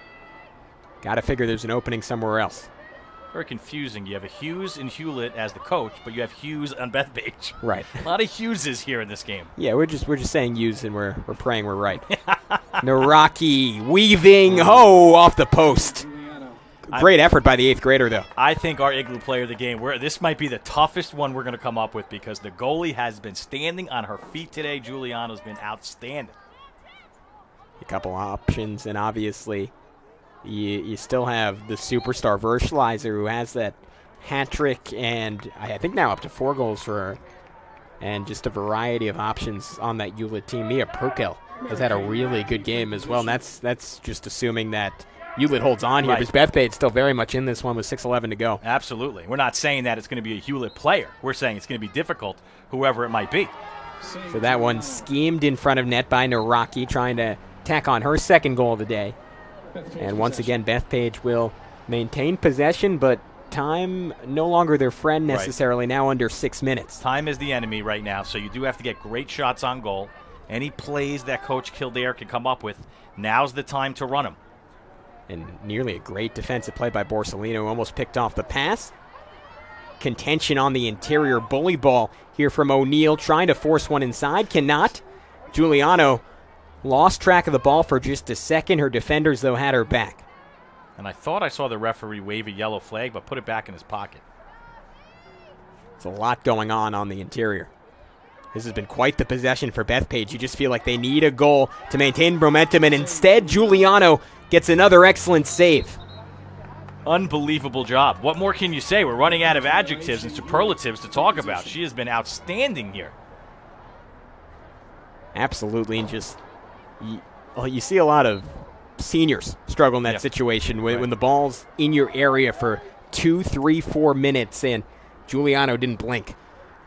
Got to figure there's an opening somewhere else. Very confusing. You have a Hughes and Hewlett as the coach, but you have Hughes on Bethpage. Right. A lot of Hugheses here in this game. Yeah, we're just saying Hughes, and we're praying we're right. Naraki weaving, off the post. Great effort by the 8th grader, though. I think our Igloo player of the game, this might be the toughest one we're going to come up with because the goalie has been standing on her feet today. Giuliano's been outstanding. A couple options, and obviously you still have the superstar Verschleiser, who has that hat trick, and I think now up to 4 goals for her, and just a variety of options on that Hewlett team. Mia Perkel has had a really good game as well, and that's just assuming that Hewlett holds on here, right, because Bethpage still very much in this one with 6:11 to go. Absolutely. We're not saying that it's going to be a Hewlett player. We're saying it's going to be difficult, whoever it might be. So that one schemed in front of net by Naraki, trying to tack on her 2nd goal of the day. And once again, Bethpage will maintain possession, but time no longer their friend necessarily, right, now under 6 minutes. Time is the enemy right now, so you do have to get great shots on goal. Any plays that Coach Kildare can come up with, now's the time to run them. And nearly a great defensive play by Borsellino, almost picked off the pass. Contention on the interior, bully ball here from O'Neal, trying to force one inside, cannot. Giuliano lost track of the ball for just a second. Her defenders, though, had her back. And I thought I saw the referee wave a yellow flag, but put it back in his pocket. There's a lot going on the interior. This has been quite the possession for Bethpage. You just feel like they need a goal to maintain momentum, and instead Giuliano gets another excellent save. Unbelievable job. What more can you say? We're running out of adjectives and superlatives to talk about. She has been outstanding here. Absolutely, and just you see a lot of seniors struggle in that situation when the ball's in your area for 2, 3, 4 minutes, and Giuliano didn't blink.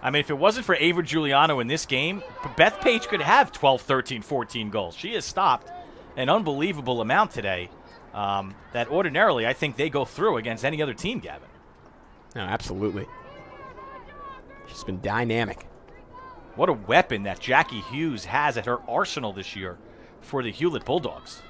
I mean, if it wasn't for Ava Giuliano in this game, Bethpage could have 12, 13, 14 goals. She has stopped an unbelievable amount today that ordinarily I think they go through against any other team, Gavin. No, absolutely. She's been dynamic. What a weapon that Jackie Hughes has at her arsenal this year for the Hewlett Bulldogs.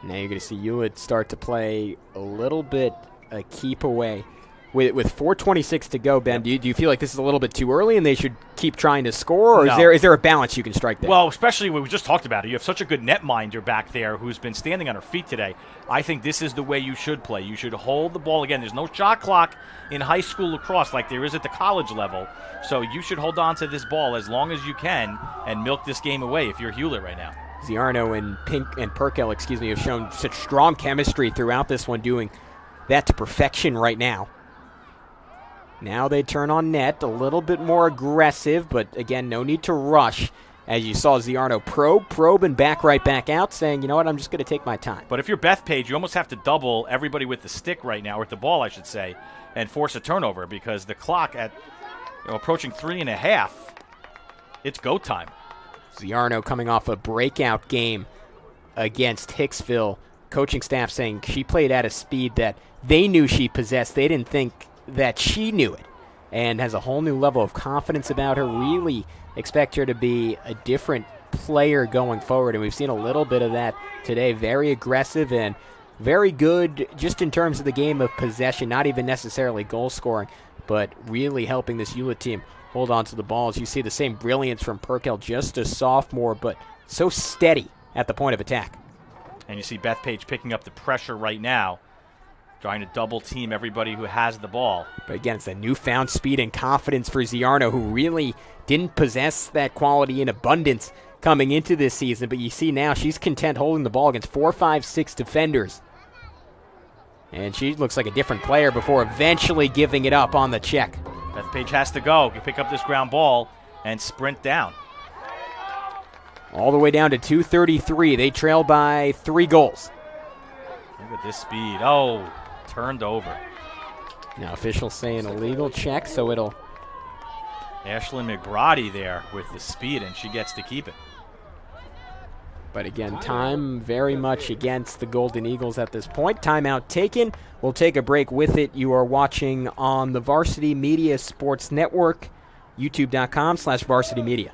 Now you're going to see Hewlett start to play a little bit a keep away. With 4:26 to go, Ben, do you feel like this is a little bit too early and they should keep trying to score, or No. is there a balance you can strike there? Well, especially when we just talked about it. You have such a good netminder back there who's been standing on her feet today. I think this is the way you should play. You should hold the ball. Again, there's no shot clock in high school lacrosse like there is at the college level, so you should hold on to this ball as long as you can and milk this game away if you're Hewlett right now. Ziarno and Perkel, have shown such strong chemistry throughout this one, doing that to perfection right now. Now they turn on net, a little bit more aggressive, but again, no need to rush. As you saw Ziarno probe, and back right back out, saying, you know what, I'm just going to take my time. But if you're Bethpage, you almost have to double everybody with the stick right now, or with the ball, I should say, and force a turnover, because the clock at approaching 3.5, it's go time. Ziarno coming off a breakout game against Hicksville. Coaching staff saying she played at a speed that they knew she possessed. They didn't think that she knew it, and has a whole new level of confidence about her. Really expect her to be a different player going forward, and we've seen a little bit of that today. Very aggressive and very good just in terms of the game of possession, not even necessarily goal scoring, but really helping this Hewlett team hold on to the ball. As you see the same brilliance from Perkel, just a sophomore, but so steady at the point of attack. And you see Bethpage picking up the pressure right now, trying to double team everybody who has the ball. But again, it's a newfound speed and confidence for Ziarno, who really didn't possess that quality in abundance coming into this season. But you see now she's content holding the ball against 4, 5, 6 defenders. And she looks like a different player before eventually giving it up on the check. Bethpage has to go, pick up this ground ball, and sprint down. All the way down to 2:33. They trail by 3 goals. Look at this speed. Oh, turned over. Now officials say an illegal check, so it'll Ashlyn McGrady there with the speed, and she gets to keep it. But again, time very much against the Golden Eagles at this point. Timeout taken. We'll take a break with it. You are watching on the Varsity Media Sports Network, youtube.com/Varsity Media.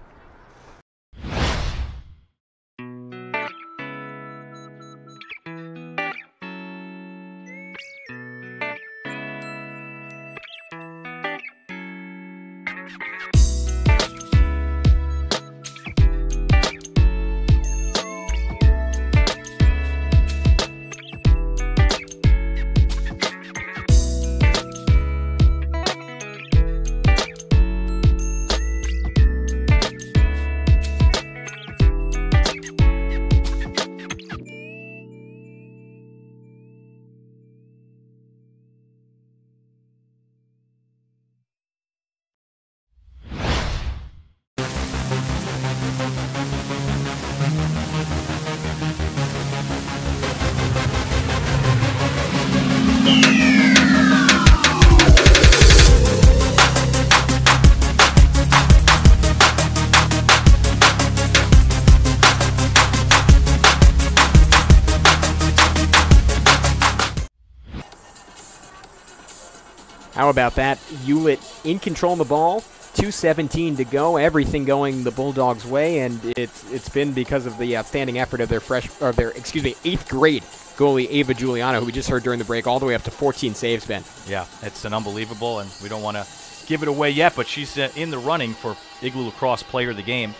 How about that? Hewlett in control of the ball. 2:17 to go. Everything going the Bulldogs' way, and it's been because of the outstanding effort of their 8th grade goalie Ava Giuliano, who we just heard during the break, all the way up to 14 saves, Ben. Yeah, it's an unbelievable, and we don't want to give it away yet, but she's in the running for Igloo Lacrosse Player of the Game.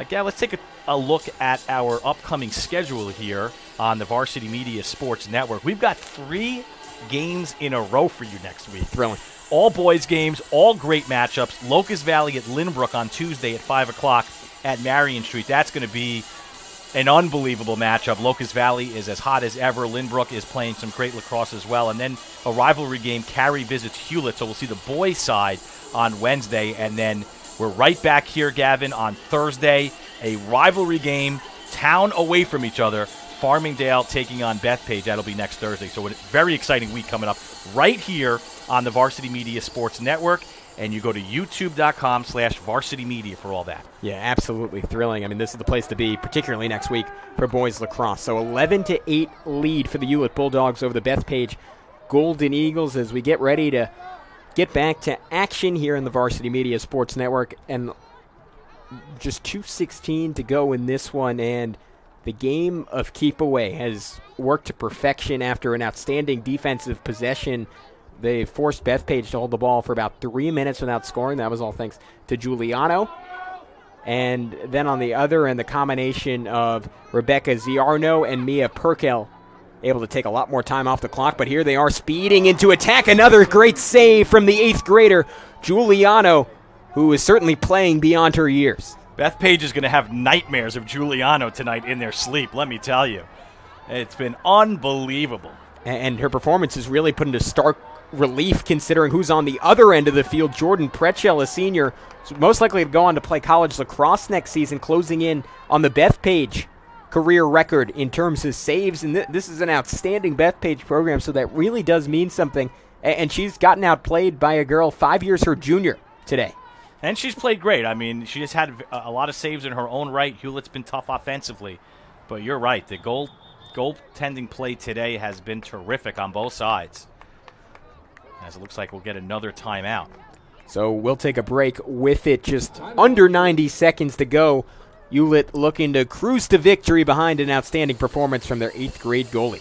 Gav, let's take a look at our upcoming schedule here on the Varsity Media Sports Network. We've got 3 games in a row for you next week. Thrilling. All boys games, all great matchups. Locust Valley at Lynbrook on Tuesday at 5 o'clock at Marion Street. That's going to be an unbelievable matchup. Locust Valley is as hot as ever. Lynbrook is playing some great lacrosse as well. And then a rivalry game, Cary visits Hewlett. So we'll see the boys' side on Wednesday. And then we're right back here, Gavin, on Thursday. A rivalry game, town away from each other. Farmingdale taking on Bethpage. That'll be next Thursday. So a very exciting week coming up right here on the Varsity Media Sports Network. And you go to youtube.com/Varsity Media for all that. Yeah, absolutely thrilling. I mean, this is the place to be, particularly next week for boys lacrosse. So 11-8 lead for the Hewlett Bulldogs over the Bethpage Golden Eagles as we get ready to get back to action here in the Varsity Media Sports Network. And just 2:16 to go in this one, and the game of keep away has worked to perfection after an outstanding defensive possession. They forced Bethpage to hold the ball for about 3 minutes without scoring. That was all thanks to Giuliano. And then on the other end, the combination of Rebecca Ziarno and Mia Perkel able to take a lot more time off the clock. But here they are speeding into attack. Another great save from the 8th grader, Giuliano, who is certainly playing beyond her years. Bethpage is going to have nightmares of Giuliano tonight in their sleep, let me tell you. It's been unbelievable. And her performance is really put into stark relief considering who's on the other end of the field. Jordan Pretchell, a senior, most likely to go on to play college lacrosse next season, closing in on the Bethpage career record in terms of saves. And this is an outstanding Bethpage program, so that really does mean something. And she's gotten outplayed by a girl 5 years her junior today. And she's played great. I mean, she just had a lot of saves in her own right. Hewlett's been tough offensively. But you're right. The goaltending play today has been terrific on both sides. As it looks like we'll get another timeout. So we'll take a break with it. Just under 90 seconds to go. Hewlett looking to cruise to victory behind an outstanding performance from their 8th grade goalie.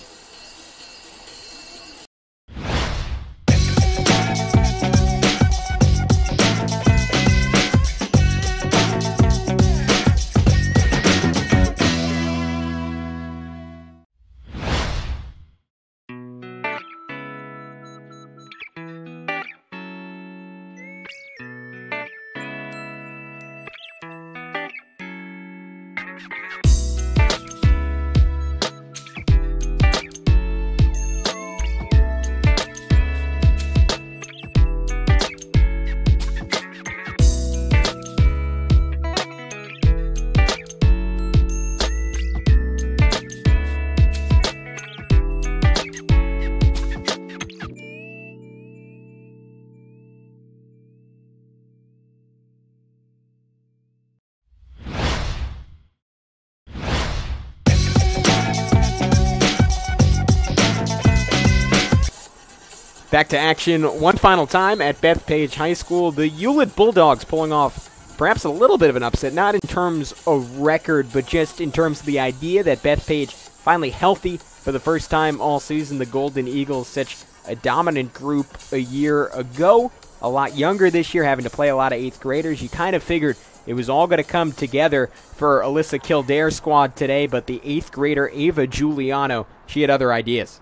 Back to action one final time at Bethpage High School. The Hewlett Bulldogs pulling off perhaps a little bit of an upset, not in terms of record, but just in terms of the idea that Bethpage finally healthy for the first time all season. The Golden Eagles, such a dominant group a year ago, a lot younger this year, having to play a lot of 8th graders. You kind of figured it was all going to come together for Alyssa Kildare's squad today, but the 8th grader, Ava Giuliano, she had other ideas.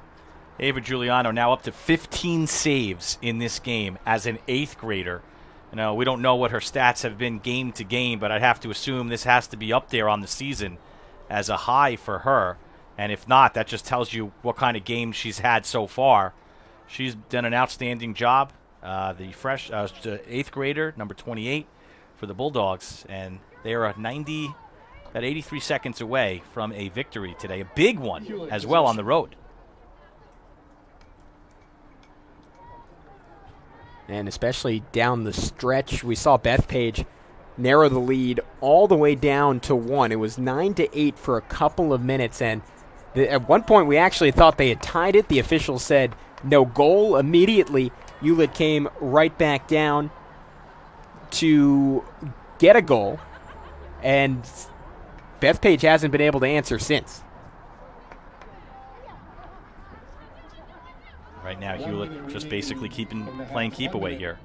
Ava Giuliano now up to 15 saves in this game as an 8th grader. You know, we don't know what her stats have been game to game, but I'd have to assume this has to be up there on the season as a high for her. And if not, that just tells you what kind of game she's had so far. She's done an outstanding job. The 8th grader, number 28, for the Bulldogs, and they are about 83 seconds away from a victory today, a big one as well on the road. And especially down the stretch, we saw Bethpage narrow the lead all the way down to 1. It was 9-8 for a couple of minutes, and at one point we actually thought they had tied it. The officials said no goal. Immediately, Hewlett came right back down to get a goal, and Bethpage hasn't been able to answer since. Right now, Hewlett just basically playing keep away here.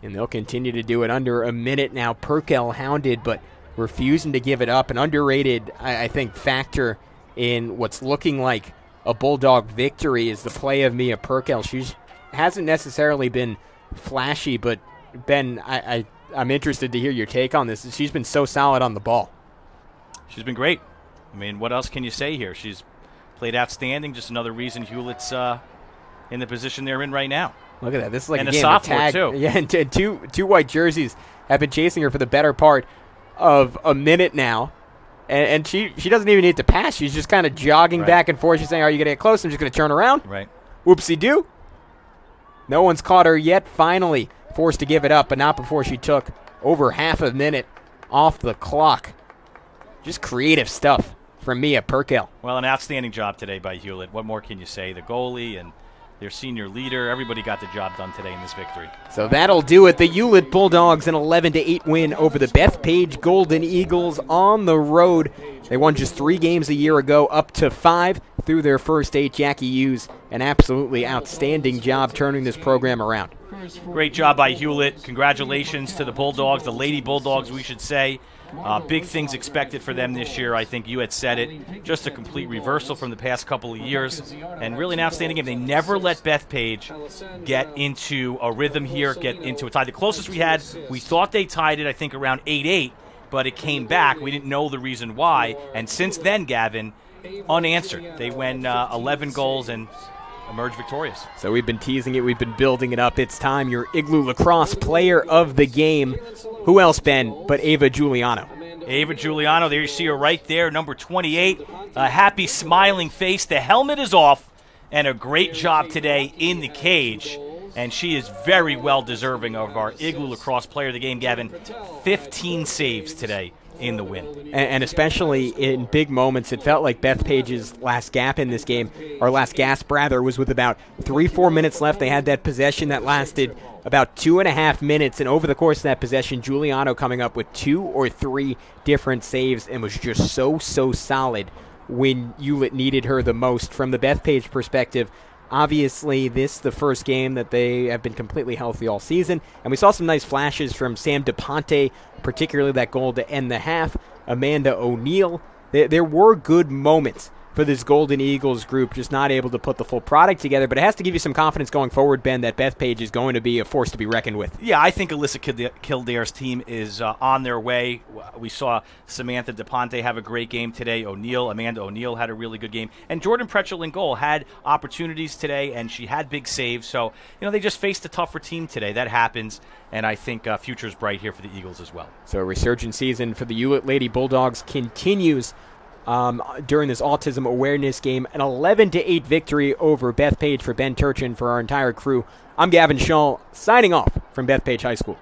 And they'll continue to do it under a minute now. Perkel hounded, but refusing to give it up. An underrated, I think, factor in what's looking like a Bulldog victory is the play of Mia Perkel. She hasn't necessarily been flashy, but Ben, I'm interested to hear your take on this. She's been so solid on the ball. She's been great. I mean, what else can you say here? She's played outstanding. Just another reason Hewlett's in the position they're in right now. Look at that. This is like and a game sophomore of tag. too. Yeah, and two white jerseys have been chasing her for the better part of a minute now. And she doesn't even need to pass. She's just kind of jogging back and forth. She's saying, are you going to get close? I'm just going to turn around. Right. Whoopsie-doo. No one's caught her yet. Finally forced to give it up, but not before she took over half a minute off the clock. Just creative stuff from Mia Perkel. Well, an outstanding job today by Hewlett. What more can you say? The goalie and their senior leader, everybody got the job done today in this victory. So that'll do it. The Hewlett Bulldogs, an 11-8 win over the Bethpage Golden Eagles on the road. They won just 3 games a year ago, up to 5 through their first 8. Jackie Hughes, an absolutely outstanding job turning this program around. Great job by Hewlett. Congratulations to the Bulldogs, the Lady Bulldogs, we should say. Big things expected for them this year. I think you had said it. Just a complete reversal from the past couple of years, and really an outstanding game. They never let Bethpage get into a rhythm here, get into a tie. The closest we had, we thought they tied it, I think, around 8-8, but it came back. We didn't know the reason why, and since then, Gavin, unanswered. They win 11 goals and emerge victorious. So we've been teasing it. We've been building it up. It's time. Your Igloo Lacrosse player of the game. Who else, Ben, but Ava Giuliano? Ava Giuliano, there you see her right there, number 28. A happy, smiling face. The helmet is off, and a great job today in the cage. And she is very well deserving of our Igloo Lacrosse player of the game, Gavin. 15 saves today in the win. And especially in big moments, it felt like Bethpage's last gap in this game, or last gasp rather, was with about 3-4 minutes left. They had that possession that lasted about 2.5 minutes, and over the course of that possession, Giuliano coming up with 2 or 3 different saves and was just so solid when Hewlett needed her the most. From the Bethpage perspective, obviously, this is the first game that they have been completely healthy all season. And we saw some nice flashes from Sam DePonte, particularly that goal to end the half. Amanda O'Neill. There were good moments for this Golden Eagles group, just not able to put the full product together. But it has to give you some confidence going forward, Ben, that Bethpage is going to be a force to be reckoned with. Yeah, I think Alyssa Kildare's team is on their way. We saw Samantha DePonte have a great game today. Amanda O'Neill had a really good game. And Jordan Pretchell in goal had opportunities today, and she had big saves. So, they just faced a tougher team today. That happens, and I think future's bright here for the Eagles as well. So a resurgent season for the Hewlett Lady Bulldogs continues during this autism awareness game. An 11-8 victory over Bethpage for Ben Turchin. For our entire crew, I'm Gavin Shull, signing off from Bethpage High School.